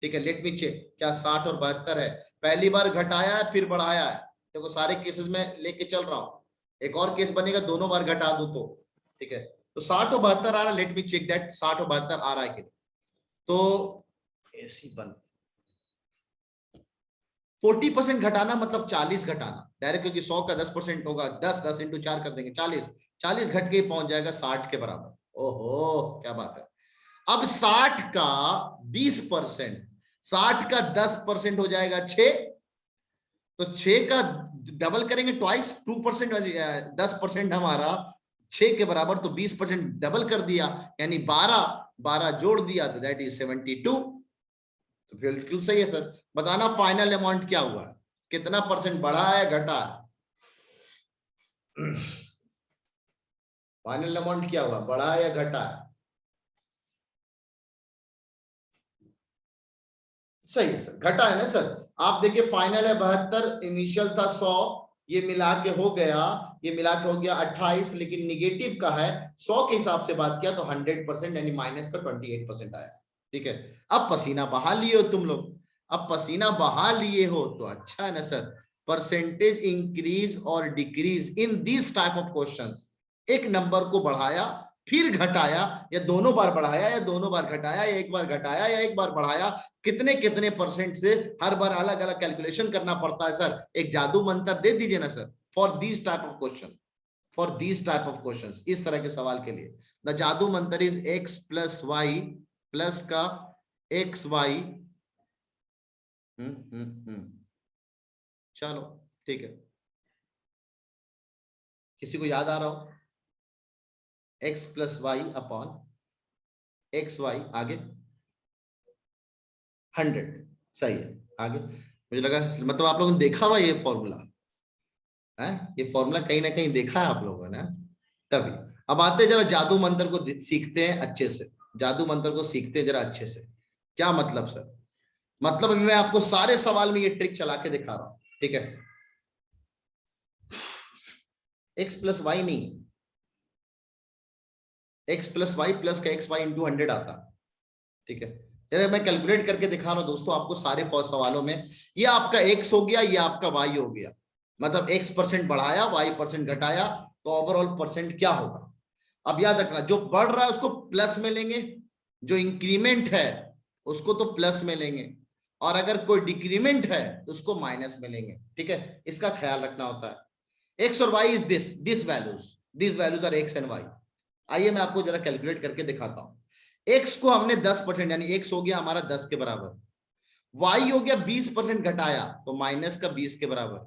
ठीक है, लेट मी चेक, क्या 60 और 72 है? पहली बार घटाया है फिर बढ़ाया है, देखो सारे केसेस में लेके चल रहा हूं, एक और केस बनेगा दोनों बार घटा दूं तो। ठीक है, तो 60 और 72 आ रहा है, लेट मी चेक दैट 60 और 72 आ रहा है कि नहीं। तो ऐसी बंद 40% घटाना मतलब 40 घटाना डायरेक्ट, क्योंकि 100 का 10% होगा, 10 इंटू 4 कर देंगे 40 घट के पहुंच जाएगा 60 के बराबर। ओहो क्या बात है। अब 60 का 20%, 60 का 10% हो जाएगा 6, तो 6 का डबल करेंगे ट्वाइस, 2% 10% हमारा 6 के बराबर, तो 20% डबल कर दिया यानी 12 जोड़ दिया तो दैट इज 72। तो बिल्कुल सही है सर। बताना फाइनल अमाउंट क्या हुआ है, कितना परसेंट बढ़ा है घटा है? फाइनल अमाउंट क्या हुआ, बढ़ा है या घटा है? सही है सर, घटा है ना सर। आप देखिए फाइनल है 72, इनिशियल था 100, ये मिला के हो गया, ये मिला के हो गया 28, लेकिन निगेटिव का है 100 के हिसाब से बात किया तो 100% यानी माइनस का 28% आया। ठीक है, अब पसीना बहा लिए हो तुम लोग, अब पसीना बहा लिए हो तो अच्छा है ना सर। परसेंटेज इंक्रीज और decrease in this type of questions, एक नंबर को बढ़ाया फिर घटाया, या दोनों बार बढ़ाया या दोनों बार घटाया, या एक बार घटाया या एक बार बढ़ाया, कितने कितने परसेंट से हर बार अलग अलग कैलकुलेशन करना पड़ता है सर। एक जादू मंत्र दे दीजिए ना sir for this type of question, for this type of questions, इस तरह के सवाल के लिए। द जादू मंत्र is x plus Y plus का एक्स वाई। चलो ठीक है, किसी को याद आ रहा हो? x plus Y upon X Y, आगे 100, सही है। आगे मुझे लगा मतलब आप लोगों ने देखा हुआ ये फॉर्मूला है, ये फॉर्मूला कहीं ना कहीं देखा है आप लोगों ने तभी। अब आते जरा जादू मंत्र को सीखते हैं अच्छे से, जादू मंत्र को सीखते हैं जरा अच्छे से। क्या मतलब सर? मतलब अभी मैं आपको सारे सवाल में ये ट्रिक चला के दिखा रहा हूं। ठीक है, x प्लस वाई नहीं, x प्लस वाई प्लस का एक्स वाई इंटू 100 आता। ठीक है, चलिए मैं कैलकुलेट करके दिखा रहा हूं दोस्तों आपको सारे सवालों में। ये आपका x हो गया, ये आपका y हो गया, मतलब x% बढ़ाया y% घटाया, तो ओवरऑल परसेंट क्या होगा। अब याद रखना, जो बढ़ रहा है उसको प्लस में लेंगे, जो इंक्रीमेंट है उसको तो प्लस में लेंगे, और अगर कोई डिक्रीमेंट है तो उसको माइनस में लेंगे। ठीक है, इसका ख्याल रखना होता है। x और y is this values are x and y। आइए मैं आपको जरा कैलकुलेट करके दिखाता हूं। x को हमने 10% यानी x हो गया हमारा 10 के बराबर, y हो गया 20% घटाया तो माइनस का 20 के बराबर।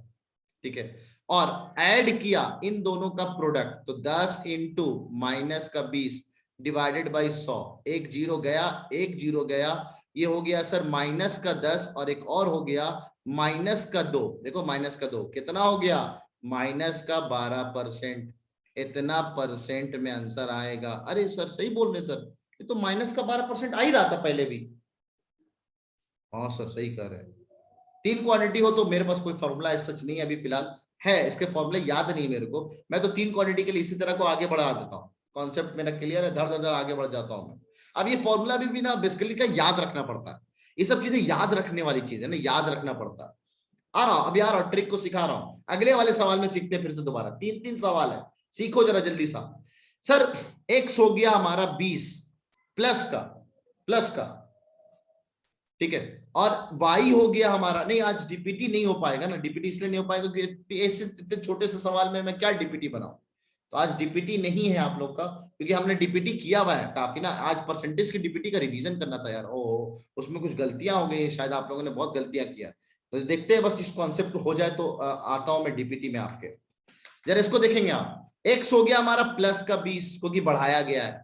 ठीक है, और ऐड किया इन दोनों का प्रोडक्ट, तो 10 इंटू माइनस का 20 डिवाइडेड बाई 100, एक जीरो गया, एक जीरो गया, ये हो गया सर माइनस का 10, और एक और हो गया माइनस का 2। देखो माइनस का 2 कितना हो गया, माइनस का 12%। इतना परसेंट में आंसर आएगा। अरे सर सही बोल रहे सर, ये तो माइनस का 12% आ ही रहा था पहले भी। हाँ सर सही कह रहे हैं। 3 क्वांटिटी हो तो मेरे पास कोई फॉर्मूला सच नहीं है अभी फिलहाल, है इसके फॉर्मूले याद नहीं मेरे को। मैं तो 3 क्वांटिटी के लिए इसी तरह को आगे बढ़ा देता हूँ, कॉन्सेप्ट मेरा क्लियर है, धड़ धड़ आगे बढ़ जाता हूँ मैं। अब ये फॉर्मूला भी ना बेसिकली का याद रखना पड़ता है। ये सब चीजें याद रखने वाली चीज है ना, याद रखना पड़ता है। आ रहा हूं अभी, आ रहा हूं, ट्रिक को सिखा रहा हूं। अगले वाले सवाल में सीखते हैं फिर से दोबारा। 3 सवाल है, सीखो जरा जल्दी सा। सर x हो गया हमारा 20 प्लस का, ठीक है, और y हो गया हमारा, नहीं आज डीपीटी नहीं हो पाएगा ना, डीपीटी इसलिए नहीं हो पाएगा क्योंकि ऐसे इतने छोटे से सवाल में मैं क्या डीपीटी बनाऊं। तो आज डीपीटी नहीं है आप लोग का, क्योंकि हमने डीपीटी किया हुआ है काफी ना। आज परसेंटेज की डीपीटी का रिवीजन करना था यार। ओहो, उसमें कुछ गलतियां हो गई, शायद आप लोगों ने बहुत गलतियां किया। तो देखते हैं बस इस कॉन्सेप्ट हो जाए तो आता हूं मैं डीपीटी में आपके। जरा इसको देखेंगे आप, x हो गया हमारा प्लस का 20 क्योंकि बढ़ाया गया है,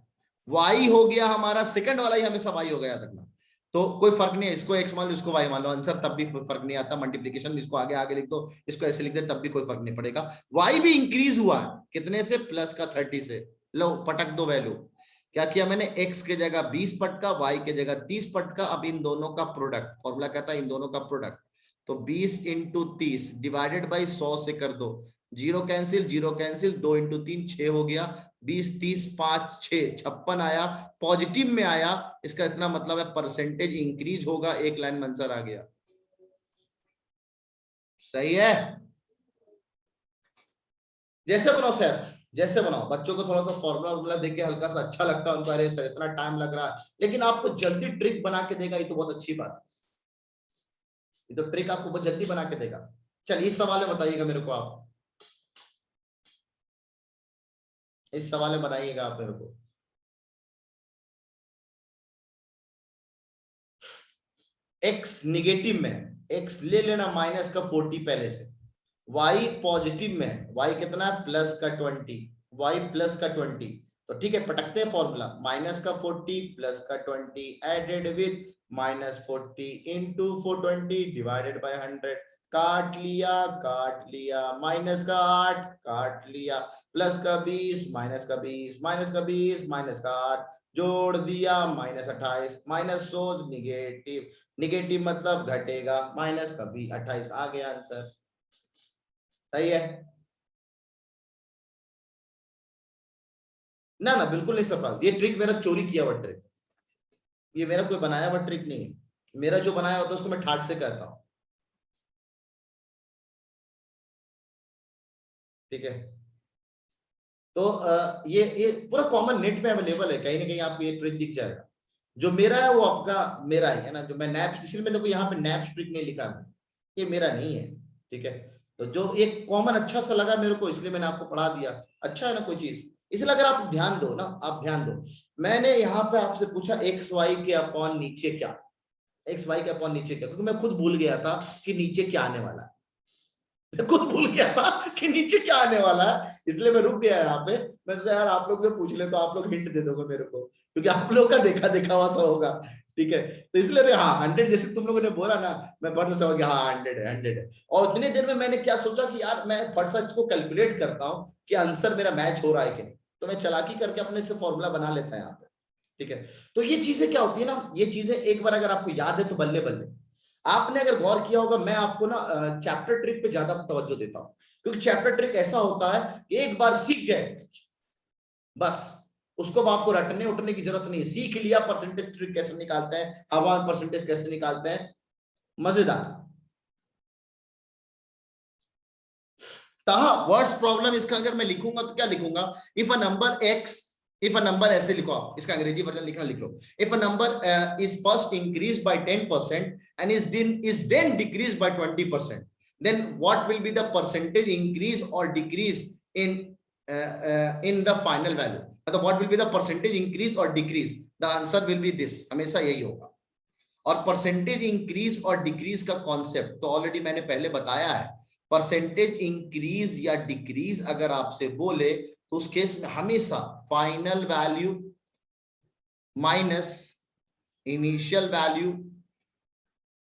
y हो गया हमारा सेकंड वाला ही हमेशा y हो गया तक, तो कोई फर्क नहीं है, इसको x मान लो इसको y मान लो, आंसर तब भी कोई फर्क नहीं आता। मल्टीप्लिकेशन में इसको आगे आगे लिख दो, इसको ऐसे लिख दे, तब भी कोई फर्क नहीं पड़ेगा। y भी इंक्रीज हुआ है कितने से, प्लस का 30 से। लो पटक दो वैल्यू, क्या किया मैंने, x के जगह 20 पटका, y के जगह 30 पटका। अब इन दोनों का प्रोडक्ट, फॉर्मूला कहता है इन दोनों का प्रोडक्ट, तो 20 इंटू 30 डिवाइडेड बाई 100 से कर दो, 0 कैंसिल 0 कैंसिल, 2 इंटू 3 6 हो गया, 20 30 5 6 56 आया, पॉजिटिव में आया। इसका इतना मतलब है परसेंटेज इंक्रीज होगा। एक लाइन में आंसर आ गया, सही है। जैसे बनाओ सैफ, जैसे बनाओ, बच्चों को थोड़ा सा फॉर्मूला देख के हल्का सा अच्छा लगता है उनको, अरे सर इतना टाइम लग रहा है, लेकिन आपको जल्दी ट्रिक बना के देगा, ये तो बहुत अच्छी बात है। ये तो ट्रिक आपको बहुत जल्दी बना के देगा। चलिए इस सवाल में बताइएगा मेरे को, आप इस सवाल में बनाइएगा आप मेरे को। x निगेटिव में, x ले लेना माइनस का 40 पहले से, y पॉजिटिव में, y कितना है प्लस का 20, y प्लस का 20, तो ठीक है पटकते हैं फॉर्मूला, माइनस का 40 प्लस का 20 added with minus 40 into 420 divided by 100, काट लिया, माइनस का 8 काट लिया, प्लस का 20 माइनस का 20 माइनस का 20 माइनस का 8 जोड़ दिया, माइनस 28, माइनस सोच निगेटिव, निगेटिव मतलब घटेगा, माइनस का भी 28 आ गया आंसर। सही है ना, ना बिल्कुल नहीं सरप्राइज। ये ट्रिक मेरा चोरी किया हुआ ट्रिक, ये मेरा कोई बनाया हुआ ट्रिक नहीं है। मेरा जो बनाया होता है उसको मैं ठाट से कहता हूं, ठीक है। तो ये पूरा कॉमन नेट में अवेलेबल है, कहीं ना कहीं आपको ये ट्रिक दिख जाएगा। जो मेरा है वो आपका मेरा ही है ना, जो मैं नैप्स, इसलिए मैं देखो यहाँ पे नैप्स ट्रिक नहीं लिखा है, ये मेरा नहीं है, ठीक है। तो जो एक कॉमन अच्छा सा लगा मेरे को, इसलिए मैंने आपको पढ़ा दिया। अच्छा है ना कोई चीज, इसलिए अगर आप ध्यान दो ना, आप ध्यान दो, मैंने यहाँ पे आपसे पूछा एक्स वाई के अपॉन नीचे क्या, एक्स वाई के अपॉन नीचे क्या, क्योंकि मैं खुद भूल गया था कि नीचे क्या आने वाला है, मैं खुद भूल गया था कि नीचे क्या आने वाला है, इसलिए मैं रुक गया यहाँ पे। मैं तो यार आप लोग से पूछ ले तो आप लोग हिंट दे दोगे मेरे को, क्योंकि आप लोग का देखा देखा हुआ सा होगा, ठीक है। तो इसलिए हाँ 100 जैसे तुम लोगों ने बोला ना, मैं फट से समझ गया हाँ 100 है। और उतनी देर में मैंने क्या सोचा कि यार मैं फट से इसको कैलकुलेट करता हूँ कि आंसर मेरा मैच हो रहा है कि नहीं, तो मैं चालाकी करके अपने से फॉर्मूला बना लेता है यहाँ पे, ठीक है। तो ये चीजें क्या होती है ना, ये चीजें एक बार अगर आपको याद है तो बल्ले बल्ले। आपने अगर गौर किया होगा, मैं आपको ना चैप्टर ट्रिक पे ज्यादा तवज्जो देता हूं, क्योंकि चैप्टर ट्रिक ऐसा होता है कि एक बार सीख गए बस, उसको आपको रटने उठने की जरूरत नहीं, सीख लिया परसेंटेज ट्रिक कैसे निकालते हैं, हवा परसेंटेज कैसे निकालते हैं, मजेदार। वर्ड्स प्रॉब्लम इसका अगर मैं लिखूंगा तो क्या लिखूंगा, if a number x, if a number ऐसे लिखो आप, इसका अंग्रेजी वर्जन लिखना लिख लो, if a number is first increase by 10% and is then decreased by 20%, then what will be the percentage increase or decrease in the final value, मतलब what will be the percentage increase or decrease, the answer will be this, हमेशा यही होगा। और percentage increase और decrease का concept तो already मैंने पहले बताया है। परसेंटेज इंक्रीज या डिक्रीज अगर आपसे बोले तो उस केस में हमेशा final value minus initial value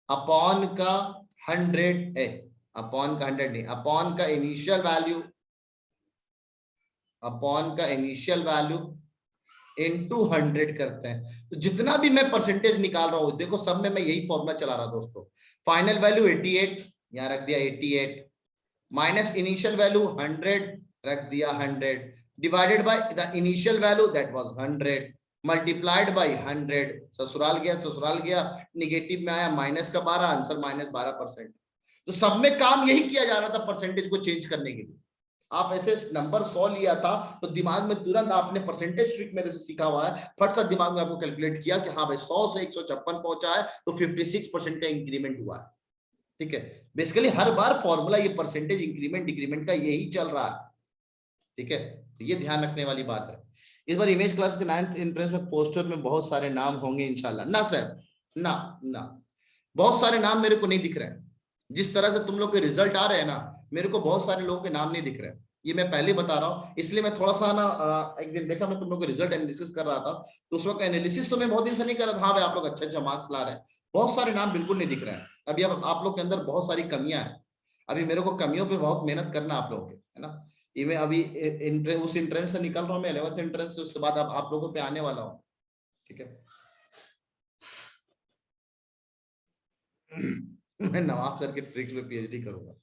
upon का 100 है, अपॉन का 100 नहीं, अपॉन का इनिशियल वैल्यू, अपॉन का इनिशियल वैल्यू इनटू 100 करते हैं। तो जितना भी मैं परसेंटेज निकाल रहा हूं, देखो सब में मैं यही फॉर्मूला चला रहा हूं दोस्तों। फाइनल वैल्यू 88, यहां रख दिया 88, माइनस इनिशियल वैल्यू 100, रख दिया 100, divided by the initial value that was 100, multiplied by 100, ससुराल गया, निगेटिव में आया माइनस का 12, आंसर -12%। तो सब में काम यही किया जा रहा था परसेंटेज को चेंज करने के लिए। आप ऐसे नंबर 100 लिया था तो दिमाग में तुरंत आपने परसेंटेज ट्रिक मेरे से सीखा हुआ है, फट सा दिमाग में आपको कैलकुलेट किया कि हाँ भाई 100 से 156 पहुंचा है तो 56% का इंक्रीमेंट हुआ है। ठीक है, बेसिकली हर बार फॉर्मूला ये परसेंटेज इंक्रीमेंट डिक्रीमेंट का यही चल रहा है। ठीक है, तो ये ध्यान रखने वाली बात है। इस बार इमेज क्लास के 9th एंट्रेंस में पोस्टर में बहुत सारे नाम होंगे इंशाल्लाह। ना सर, ना बहुत सारे नाम मेरे को नहीं दिख रहे हैं। जिस तरह से तुम लोग के रिजल्ट आ रहे हैं ना, मेरे को बहुत सारे लोगों के नाम नहीं दिख रहे हैं। ये मैं पहले बता रहा हूँ, इसलिए मैं थोड़ा सा ना एक दिन देखा, मैं तुम लोग का रिजल्ट एनालिसिस कर रहा था, तो उस वक्त एनालिसिस तो मैं बहुत दिन से नहीं कर रहा था। हाँ भाई आप लोग अच्छे मार्क्स ला रहे हैं, बहुत सारे नाम बिल्कुल नहीं दिख रहे हैं। अभी अब आप लोग के अंदर बहुत सारी कमियां हैं, अभी मेरे को कमियों पे बहुत मेहनत करना आप लोगों के, है ना। ये मैं अभी उस एंट्रेंस से निकल रहा हूँ, मैं 11th एंट्रेंस से, उसके बाद अब आप लोगों पे आने वाला हूँ। ठीक है मैं नवाब सर के ट्रिक्स पे पीएचडी करूंगा।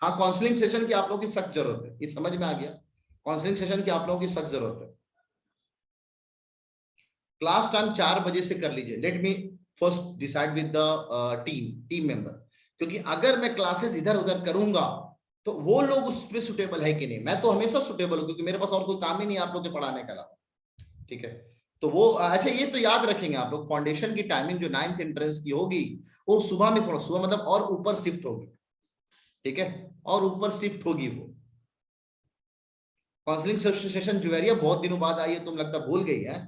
हाँ, काउंसलिंग सेशन की आप लोगों की सख्त जरूरत है, ये समझ में आ गया। काउंसलिंग सेशन की आप लोगों की सख्त जरूरत है। क्लास टाइम 4 बजे से कर लीजिए। Let me first decide with the team member, क्योंकि अगर मैं क्लासेस इधर उधर करूंगा तो वो लोग उस पर सुटेबल है कि नहीं। मैं तो हमेशा सुटेबल हूं, क्योंकि मेरे पास और कोई काम ही नहीं है आप लोग के पढ़ाने के अलावा। ठीक है, तो वो अच्छा ये तो याद रखेंगे आप लोग, फाउंडेशन की टाइमिंग जो 9th एंट्रेंस की होगी वो सुबह में, थोड़ा सुबह मतलब और ऊपर शिफ्ट होगी। ठीक है, और ऊपर शिफ्ट होगी वो। काउंसलिंग सेशन जुवेरिया बहुत दिनों बाद आई है, तुम लगता भूल गई है।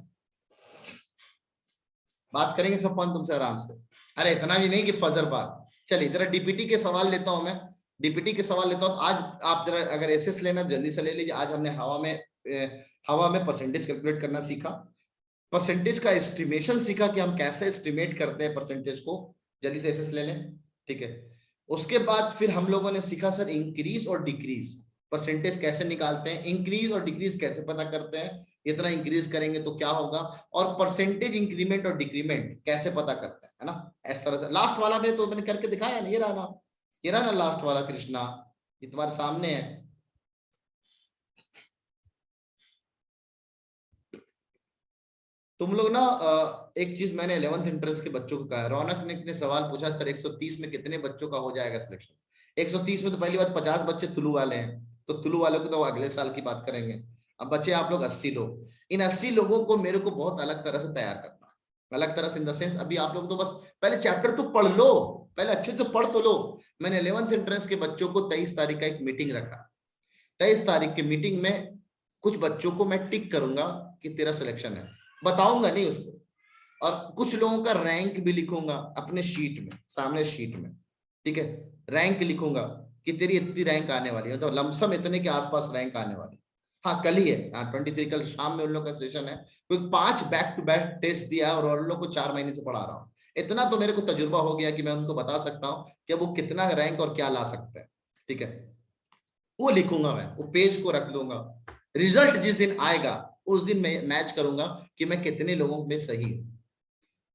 बात करेंगे सब तुमसे आराम से। अरे इतना भी नहीं कि फजर बात। चलिए जरा डीपीटी के सवाल लेता हूं मैं, डीपीटी के सवाल लेता हूं। आज आप जरा अगर एसएस लेना जल्दी से ले लीजिए। आज हमने हवा में परसेंटेज कैलकुलेट करना सीखा, परसेंटेज का एस्टिमेशन सीखा कि हम कैसे एस्टिमेट करते हैं परसेंटेज को। जल्दी से एसएस ले लें। ठीक है, उसके बाद फिर हम लोगों ने सीखा सर इंक्रीज और डिक्रीज, परसेंटेज कैसे निकालते हैं, इंक्रीज और डिक्रीज कैसे पता करते हैं, इतना इंक्रीज करेंगे तो क्या होगा, और परसेंटेज इंक्रीमेंट और डिक्रीमेंट कैसे पता करते हैं, है ना। इस तरह से लास्ट वाला में तो मैंने करके दिखाया ना, ये रहा ना लास्ट वाला कृष्णा, ये तुम्हारे सामने है। तुम लोग ना एक चीज मैंने 11th एंट्रेंस के बच्चों को कहा, रौनक ने सवाल पूछा सर 130 में कितने बच्चों का हो जाएगा सिलेक्शन। 130 में तो पहली बात 50 बच्चे तुलु वाले हैं, तो तुलु वालों को तो अगले साल की बात करेंगे। अब बच्चे आप लोग 80 लोग, इन 80 लोगों को मेरे को बहुत अलग तरह से तैयार करना है। अलग तरह से इन द सेंस, अभी आप लोग तो बस पहले चैप्टर तो पढ़ लो, पहले अच्छे तो पढ़ तो लो। मैंने 11th एंट्रेंस के बच्चों को 23 तारीख का एक मीटिंग रखा। 23 तारीख की मीटिंग में कुछ बच्चों को मैं टिक करूंगा कि तेरा सिलेक्शन है, बताऊंगा नहीं उसको, और कुछ लोगों का रैंक भी लिखूंगा अपने शीट में, सामने शीट में। ठीक है, रैंक लिखूंगा कि तेरी इतनी रैंक आने वाली है, मतलब लमसम इतने के आसपास रैंक आने वाली। हाँ कल ही है, हाँ 23 कल शाम में उन लोग का सेशन है, क्योंकि 5 बैक टू बैक टेस्ट दिया है और उन लोग को 4 महीने से पढ़ा रहा हूँ। इतना तो मेरे को तजुर्बा हो गया कि मैं उनको बता सकता हूँ कि वो कितना रैंक और क्या ला सकते हैं। ठीक है, वो लिखूंगा मैं, वो पेज को रख लूंगा। रिजल्ट जिस दिन आएगा उस दिन मैं मैच करूंगा कि मैं कितने लोगों में सही हूं।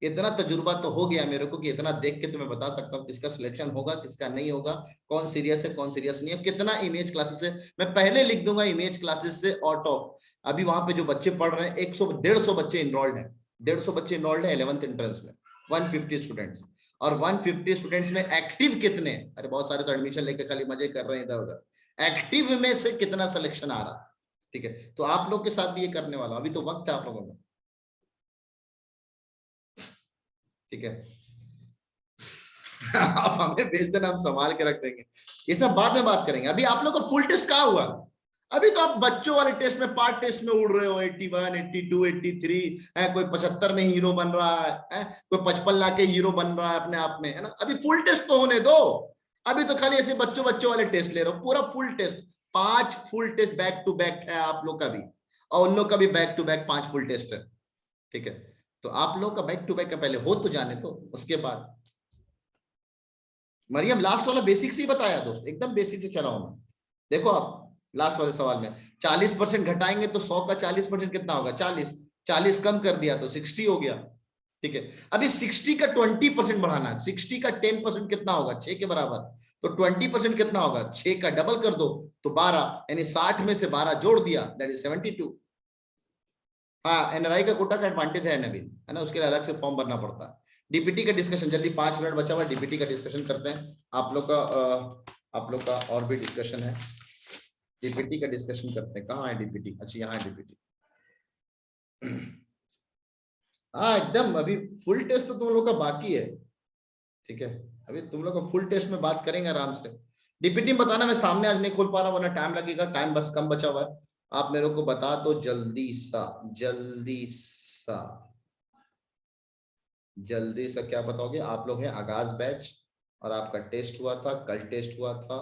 इतना तजुर्बा तो हो गया मेरे को कि इतना देख के तो मैं बता सकता हूँ किसका सिलेक्शन होगा किसका नहीं होगा, कौन सीरियस है कौन सीरियस नहीं है, कितना इमेज क्लासेस है। मैं पहले लिख दूंगा इमेज क्लासेस से आउट ऑफ, अभी वहां पे जो बच्चे पढ़ रहे हैं 100-150 बच्चे इनरोल्ड है, 150 बच्चे इनरोल्ड है 11th एंट्रेंस में, 150 स्टूडेंट्स। और 150 स्टूडेंट्स में एक्टिव कितने, अरे बहुत सारे तो एडमिशन लेके खाली मजे कर रहे हैं इधर उधर, एक्टिव में से कितना सिलेक्शन आ रहा है। ठीक है, तो आप लोग के साथ भी ये करने वाला, अभी तो वक्त है आप लोगों में। ठीक है आप हमें भेज देना, हम संभाल के रख देंगे, ये सब बाद में बात करेंगे। अभी आप लोग का फुल टेस्ट कहाँ हुआ, अभी तो आप बच्चों वाले टेस्ट में पार्ट टेस्ट में उड़ रहे हो, 81, 82, 83 है, कोई 75 में हीरो बन रहा है, कोई 55 ला के हीरो बन रहा है अपने आप में, है ना। अभी फुल टेस्ट तो होने दो, अभी तो खाली ऐसे बच्चों वाले टेस्ट ले रहे हो, पूरा full test, 5 full test back to back है आप लोग का भी, और उन लोग का भी back to back 5 full test है। ठीक है, तो आप लोग का बैक टू बैक का पहले हो तो जाने तो, उसके बाद मरियम लास्ट वाला बेसिक से ही बताया दोस्त, एकदम बेसिक से चला हूं मैं। देखो आप लास्ट वाले सवाल में 40% घटाएंगे तो 100 का 40% कितना होगा, 40 कम कर दिया तो 60 हो गया। ठीक है, अभी 60 का 20% बढ़ाना है, 60 का 10% कितना होगा, 6 के बराबर, तो 20% कितना होगा, 6 का डबल कर दो तो 12, यानी 60 में से 12 जोड़ दिया, दैट इज 72। हाँ, एनआरआई का कोटा का एडवांटेज है नवीन, है ना, उसके लिए अलग से फॉर्म भरना पड़ता है। डीपीटी का डिस्कशन जल्दी, 5 मिनट बचा हुआ, डीपीटी का डिस्कशन करते हैं। आप लोग का और भी डिस्कशन है, डीपीटी का डिस्कशन करते हैं। कहाँ है डीपीटी? अच्छा यहाँ है डीपीटी। हाँ एकदम, अभी फुल टेस्ट तो तुम लोग का बाकी है, ठीक है, अभी तुम लोग का फुल टेस्ट में बात करेंगे आराम से। डीपीटी में बताना, मैं सामने आज नहीं खोल पा रहा हूँ, वरना टाइम लगेगा, टाइम बस कम बचा हुआ है। आप मेरे को बता दो जल्दी सा, जल्दी सा, जल्दी सा क्या बताओगे? आप लोग हैं आगाज बैच और आपका टेस्ट हुआ था कल, टेस्ट हुआ था,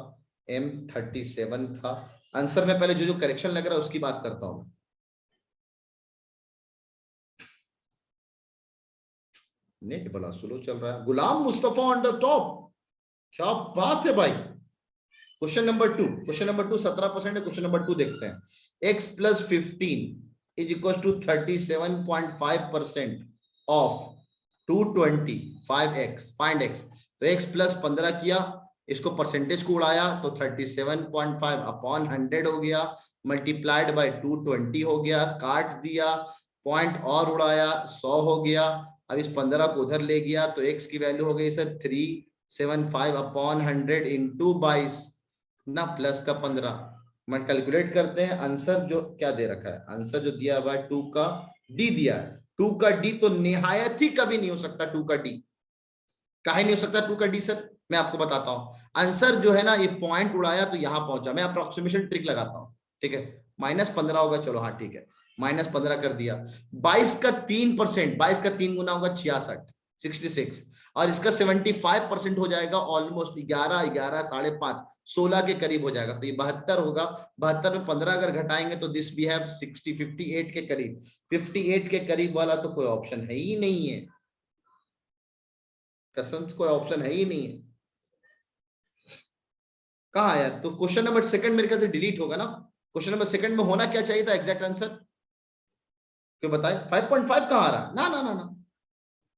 M37 था आंसर में। पहले जो जो करेक्शन लग रहा है उसकी बात करता हूं। नेट बड़ा स्लो चल रहा है। Ghulam Mustafa on the top, क्या बात है भाई। क्वेश्चन नंबर 2, क्वेश्चन नंबर 2 17% है। क्वेश्चन नंबर 2 देखते हैं। x + 15 is equal to 37.5% of 220 5x, find x। तो x + 15 किया, इसको परसेंटेज को उड़ाया तो 37.5 अपॉन 100 हो गया, मल्टीप्लाइड बाय 220 हो गया, काट दिया, पॉइंट और उड़ाया 100 हो गया। अब इस 15 को उधर ले गया तो x की वैल्यू हो गई सर 375 अपॉन 100 इंटू 22 ना, प्लस का 15। मैं कैलकुलेट करते हैं आंसर जो क्या दे रखा है। आंसर जो दिया हुआ है 2 का d दिया है। 2 का d तो निहायत ही कभी नहीं हो सकता। 2 का d काहे नहीं हो सकता? 2 का d सर मैं आपको बताता हूं। आंसर जो है ना, ये पॉइंट उड़ाया तो यहां पहुंचा। मैं अप्रोक्सीमेशन ट्रिक लगाता हूं, ठीक है। -15 होगा, चलो हाँ ठीक है, -15 कर दिया। 22 का 3%, 22 का 3 गुना होगा 66, 66, और इसका 75% हो जाएगा ऑलमोस्ट 11, 11, 5.5, 16 के करीब हो जाएगा। तो ये 72 होगा। 72 में 15 अगर घटाएंगे तो दिस वी हैव 60, 58 के करीब। 58 के करीब वाला तो कोई ऑप्शन है ही नहीं है, कसम से कोई ऑप्शन है ही नहीं है। कहा यार? तो क्वेश्चन नंबर 2 मेरे ख्याल से डिलीट होगा ना। क्वेश्चन नंबर 2 में होना क्या चाहिए था एग्जैक्ट आंसर? क्यों बताए? 5.5 कहां आ रहा? ना ना ना ना,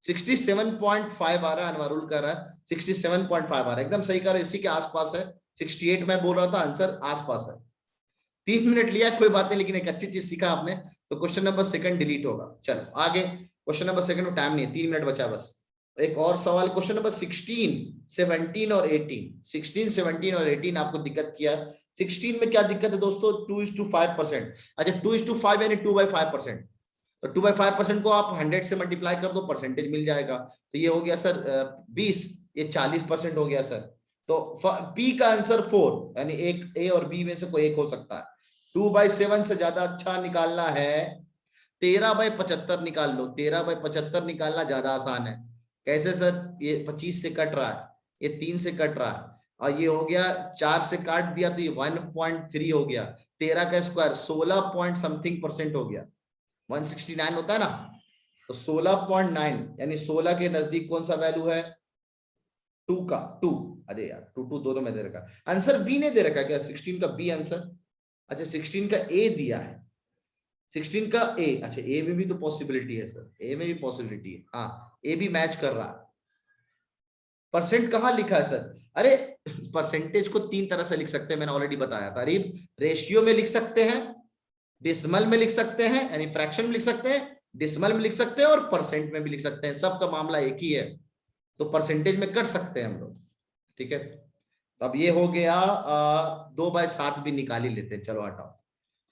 67.5 आ रहा है। अनवारुल कर रहा है 67.5 आ रहा है, एकदम सही कर रहा है, इसी के आसपास है। 68 मैं बोल रहा था, आंसर आसपास है। 3 मिनट लिया, कोई बात नहीं, लेकिन एक अच्छी चीज सीखा आपने। तो क्वेश्चन नंबर 2 डिलीट होगा। चलो आगे, क्वेश्चन नंबर 2 में टाइम नहीं है, 3 मिनट बचा बस। एक और सवाल, क्वेश्चन नंबर 16, 17 और 18। 16, 17 और 18 आपको दिक्कत किया। 16 में क्या दिक्कत है दोस्तों? 2:5%। अच्छा 2:5 यानी 2/5%। तो 2/5% को आप 100 से मल्टीप्लाई कर दो, परसेंटेज मिल जाएगा। तो ये हो गया सर 20, ये 40% हो गया सर। तो P का आंसर 4, यानी एक A और B में से कोई एक हो सकता है। 2/7 से ज्यादा अच्छा निकालना है 13/75 निकाल लो। 13/75 निकालना ज्यादा आसान है। कैसे सर? ये 25 से कट रहा है, ये 3 से कट रहा है, और ये हो गया 4 से काट दिया तो ये 1.3 हो गया। 13 का स्क्वायर 16 पॉइंट समथिंग % हो गया। 169 होता है ना, तो 16.9 यानी 16 के नजदीक कौन सा वैल्यू है? 2 का 2। अरे यार 2 दोनों में दे रखा है। आंसर बी ने दे रखा है क्या? 16 का बी आंसर। अच्छा 16 का ए दिया है, 16 का ए। अच्छा ए में भी तो पॉसिबिलिटी है सर, ए में भी पॉसिबिलिटी है, हाँ ए भी मैच कर रहा है। परसेंट कहां लिखा है सर? अरे परसेंटेज को 3 तरह से लिख सकते हैं, मैंने ऑलरेडी बताया था। रेशियो में लिख सकते हैं, डिसिमल में लिख सकते हैं, यानी फ्रैक्शन में लिख सकते हैं, डिसिमल में लिख सकते हैं, और परसेंट में भी लिख सकते हैं। सबका मामला एक ही है, तो परसेंटेज में कर सकते हैं हम लोग, ठीक है। तो अब ये हो गया 2/7 भी निकाल ही लेते हैं। चलो हटाओ,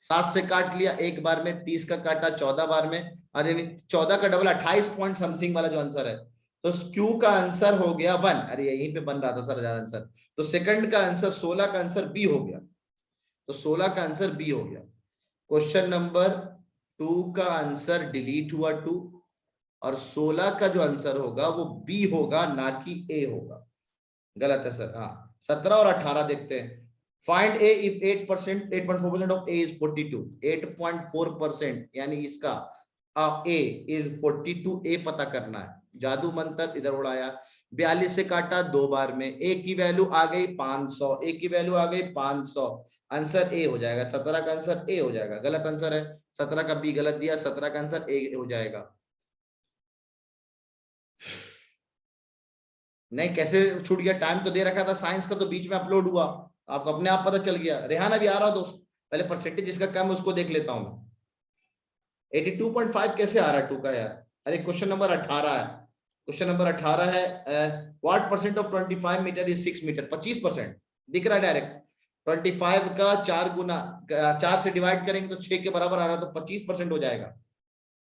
7 से काट लिया एक बार में, 30 का काटा 14 बार में, अरे 14 का डबल 28 पॉइंट समथिंग वाला जो आंसर है। तो क्यू का आंसर हो गया 1। अरे यहीं पे बन रहा था सर ज्यादा आंसर। तो सेकंड का आंसर 16 का आंसर बी हो गया। तो 16 का आंसर बी हो गया। क्वेश्चन नंबर 2 का आंसर डिलीट हुआ 2, और 16 का जो आंसर होगा वो बी होगा, ना कि ए होगा। गलत है सर। हाँ 17 और 18 देखते हैं। Find A if 8%, 8.4% of A is 42। 8.4% यानी इसका ए इज 42, ए पता करना है। जादू मंत्र इधर उड़ाया, 42 से काटा 2 बार में, ए की वैल्यू आ गई 500, ए की वैल्यू आ गई 500। आंसर ए हो जाएगा, 17 का आंसर ए हो जाएगा। गलत आंसर है, 17 का बी गलत दिया, 17 का आंसर ए हो जाएगा। नहीं कैसे छूट गया? टाइम तो दे रखा था साइंस का, तो बीच में अपलोड हुआ, आपको अपने आप पता चल गया। रेहाना भी आ रहा हो दोस्त, पहले परसेंटेज जिसका कम है उसको देख लेता हूं मैं। 82.5 कैसे आ रहा है 2 का यार? अरे क्वेश्चन नंबर 18 है, क्वेश्चन नंबर 18 है, what percent of 25 metre is 6 metre? 25% दिख रहा है डायरेक्ट। 25 का 4 गुना 4 से डिवाइड करेंगे तो 6 के बराबर आ रहा है, तो 25% हो जाएगा।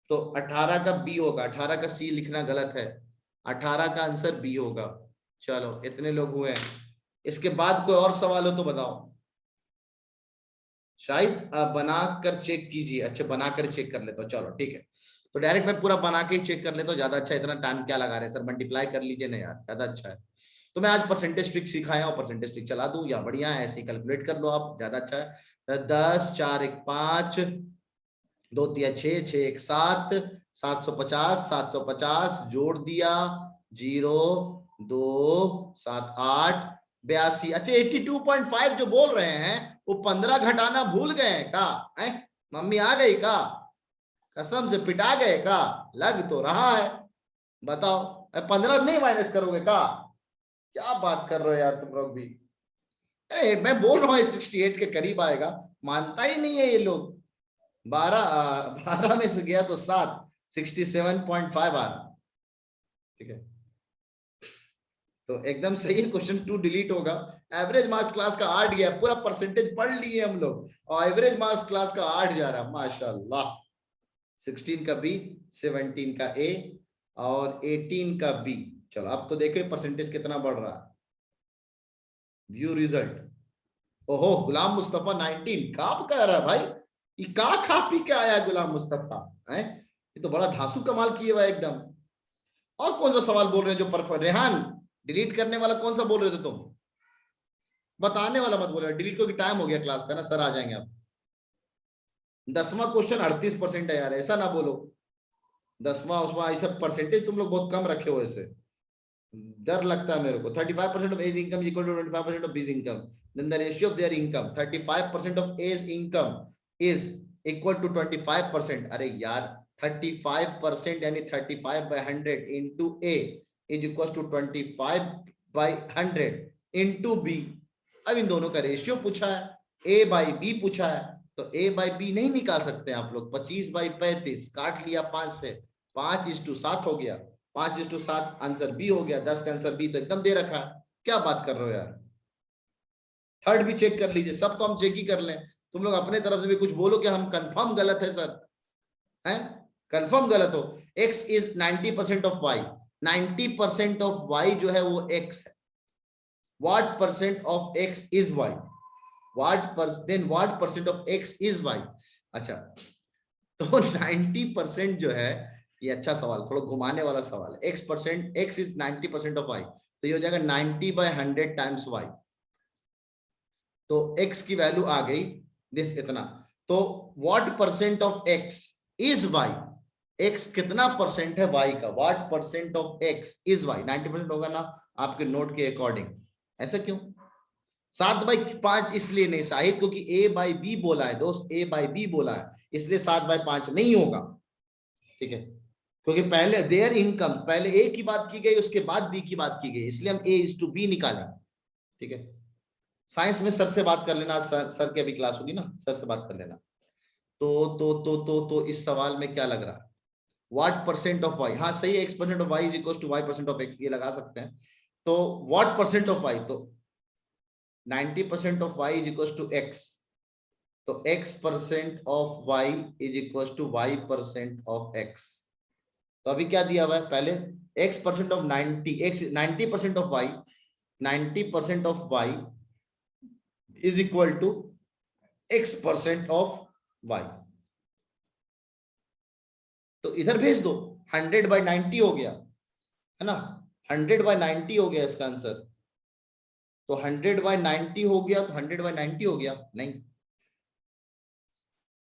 तो 18 का बी होगा, 18 का सी लिखना गलत है, 18 का आंसर बी होगा। चलो इतने लोग हुए हैं। इसके बाद कोई और सवाल हो तो बताओ। शायद बनाकर चेक कीजिए। अच्छा बनाकर चेक कर लेता हूँ, चलो ठीक है। तो डायरेक्ट मैं पूरा बना के ही चेक कर लेता हूँ, ज्यादा अच्छा। इतना टाइम क्या लगा रहे हैं सर, मल्टीप्लाई कर लीजिए ना यार, ज्यादा अच्छा है। तो मैं आज परसेंटेज ट्रिक सिखाया हूँ, परसेंटेज ट्रिक चला दूं या बढ़िया है, ऐसे ही कैलकुलेट कर लो आप, ज्यादा अच्छा है। 10 4 1 5 2 3 6 6 1 7 750 750 जोड़ दिया 0 2 7 8 82। अच्छा 82.5 जो बोल रहे हैं वो 15 घटाना भूल गए हैं का? मम्मी आ गई का? कसम से पिटा गए का? लग तो रहा है, बताओ 15 नहीं माइनस करोगे का? क्या बात कर रहे हो यार तुम लोग भी। मैं बोल रहा हूँ 68 के करीब आएगा, मानता ही नहीं है ये लोग। 12 में से गया तो 7, 67.5 आ रहा। ठीक है, तो एकदम सही क्वेश्चन 2 डिलीट होगा। एवरेज मार्क्स क्लास का 8 गया, पूरा परसेंटेज पढ़ लिए हम लोग, और एवरेज मार्क्स क्लास का 8 जा रहा, माशाल्लाह। 16 का बी, 17 का ए और 18 का बी। चलो अब तो देखो परसेंटेज कितना बढ़ रहा है। View result. ओहो गुलाम मुस्तफा 19 काप कह रहा है भाई, ये का खा पी के आया गुलाम मुस्तफा है, ये तो बड़ा धांसू कमाल किए हुआ एकदम। और कौन सा सवाल बोल रहे हैं जो परफेक्ट? रेहान डिलीट करने वाला कौन सा बोल रहे थे तुम? बताने वाला मत बोल रहे, डिलीट क्योंकि टाइम हो गया क्लास का ना, सर आ जाएंगे आप। 10वां क्वेश्चन 38% है यार, ऐसा ना बोलो। 10वां उसवां ये सब परसेंटेज तुम लोग बहुत कम रखे हो, ऐसे डर लगता है मेरे को। 35% of A's income is equal to 25% of B's income. Then the ratio of their income, 35% of A's income is equal to 25%. अरे यार 35% यानी 35 by 100 into A is equals to 25 by 100 into B. अब इन दोनों का रेशियो पूछा है, A by B पूछा है, तो A by B नहीं निकाल सकते आप लोग। 25 by 35 काट लिया 5 से, 5:7 हो गया, 5:7 आंसर बी हो गया। 10 का आंसर बी तो एकदम दे रखा है। क्या बात कर रहे हो यार? थर्ड भी चेक कर लीजिए, सब तो हम चेक ही कर लें, तुम लोग अपने तरफ से भी कुछ बोलो कि हम कंफर्म गलत है सर, हैं कंफर्म गलत हो। x is 90% of y, 90% of y जो है वो x है। What percent of x is y? What percent of x is y? अच्छा तो 90% जो है, ये अच्छा सवाल, थोड़ा घुमाने वाला सवाल है। x इज 90% ऑफ y, तो ये हो जाएगा 90 by 100 टाइम्स y। तो x की वैल्यू आ गई दिस इतना। तो what percent of x is y? x कितना परसेंट है y का? What percent of x is y? 90% होगा ना आपके नोट के अकॉर्डिंग। ऐसा क्यों? 7/5 इसलिए नहीं शाहिद, क्योंकि a by b बोला है दोस्त, a by b बोला है, इसलिए 7/5 नहीं होगा। ठीक है, क्योंकि पहले देयर इनकम, पहले ए की बात की गई, उसके बाद बी की बात की गई, इसलिए हम ए इज टू बी निकालेंगे। ठीक है, साइंस में सर से बात कर लेना, सर की अभी क्लास होगी ना, सर से बात कर लेना। तो इस सवाल में क्या लग रहा है? व्हाट परसेंट ऑफ वाई, हाँ सही है, x% of Y is equal to y% of x, ये लगा सकते हैं। तो व्हाट परसेंट ऑफ वाई, तो 90% of y is equal to x, तो x% of y is equal to y% of x। तो अभी क्या दिया हुआ है? पहले x% of 90% of y, 90% of y is equal to x% of y। तो इधर भेज दो, 100/90 हो गया है ना, 100/90 हो गया इसका आंसर। तो 100/90 हो गया, तो 100/90 हो गया। नहीं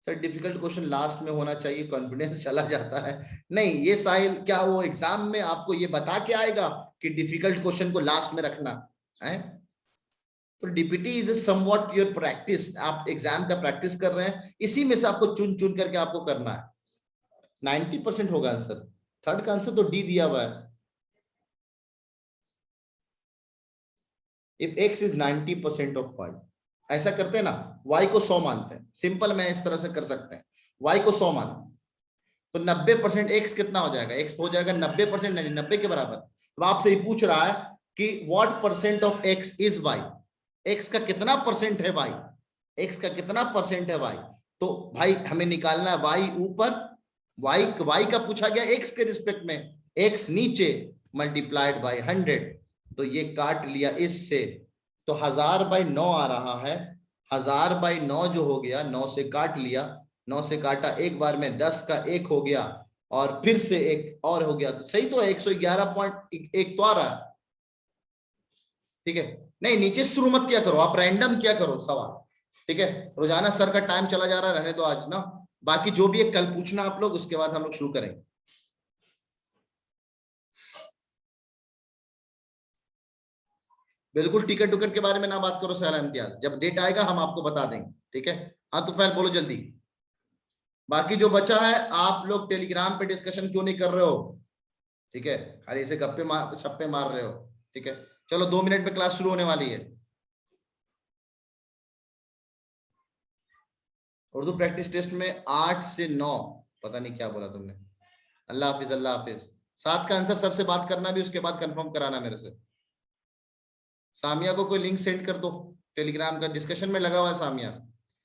सर डिफिकल्ट क्वेश्चन लास्ट में होना चाहिए, कॉन्फिडेंस चला जाता है। नहीं, ये साहिल क्या वो एग्जाम में आपको ये बता के आएगा कि डिफिकल्ट क्वेश्चन को लास्ट में रखना है? तो DPT is somewhat your practice, आप एग्जाम का प्रैक्टिस कर रहे हैं, इसी में से आपको चुन चुन करके आपको करना है। 90% होगा आंसर, थर्ड का आंसर तो डी दिया हुआ है। If x is 90% of y, ऐसा करते हैं ना, y को 100 मानते हैं, सिंपल मैं इस तरह से कर सकते हैं, y को 100 माना, तो 90% x कितना हो जाएगा, x हो जाएगा 90%, नहीं 90 के बराबर। तो आपसे ये पूछ रहा है कि what percent of x is y, x का कितना परसेंट है y, x का कितना परसेंट है y। तो भाई हमें निकालना है y ऊपर, y का पूछा गया x के रिस्पेक्ट में, x नीचे मल्टीप्लाइड बाय 100, तो ये काट लिया इससे, तो 1000/9 आ रहा है। 1000/9 जो हो गया, 9 से काट लिया, 9 से काटा एक बार में, 10 का 1 हो गया और फिर से 1 और हो गया, तो सही तो 111.1 तो आ रहा है। ठीक है, नहीं नीचे शुरू मत क्या करो, आप रैंडम क्या करो सवाल। ठीक है, रोजाना सर का टाइम चला जा रहा है, रहने दो आज ना, बाकी जो भी है कल पूछना आप लोग, उसके बाद हम लोग शुरू करेंगे। बिल्कुल टिकट टुकट के बारे में ना बात करो साला इम्तियाज, जब डेट आएगा हम आपको बता देंगे। ठीक है, हाँ तो फिर बोलो जल्दी। बाकी जो बचा है आप लोग टेलीग्राम पे डिस्कशन क्यों नहीं कर रहे हो? ठीक है, खाली ऐसे गप्पे छप्पे मार रहे हो। ठीक है, चलो 2 मिनट में क्लास शुरू होने वाली है। उर्दू प्रैक्टिस टेस्ट में 8 से 9, पता नहीं क्या बोला तुमने। अल्लाह हाफिज, अल्लाह हाफिज। 7 का आंसर सर से बात करना भी, उसके बाद कंफर्म कराना मेरे से। सामिया को कोई लिंक सेंड कर दो टेलीग्राम का, डिस्कशन में लगा हुआ है सामिया।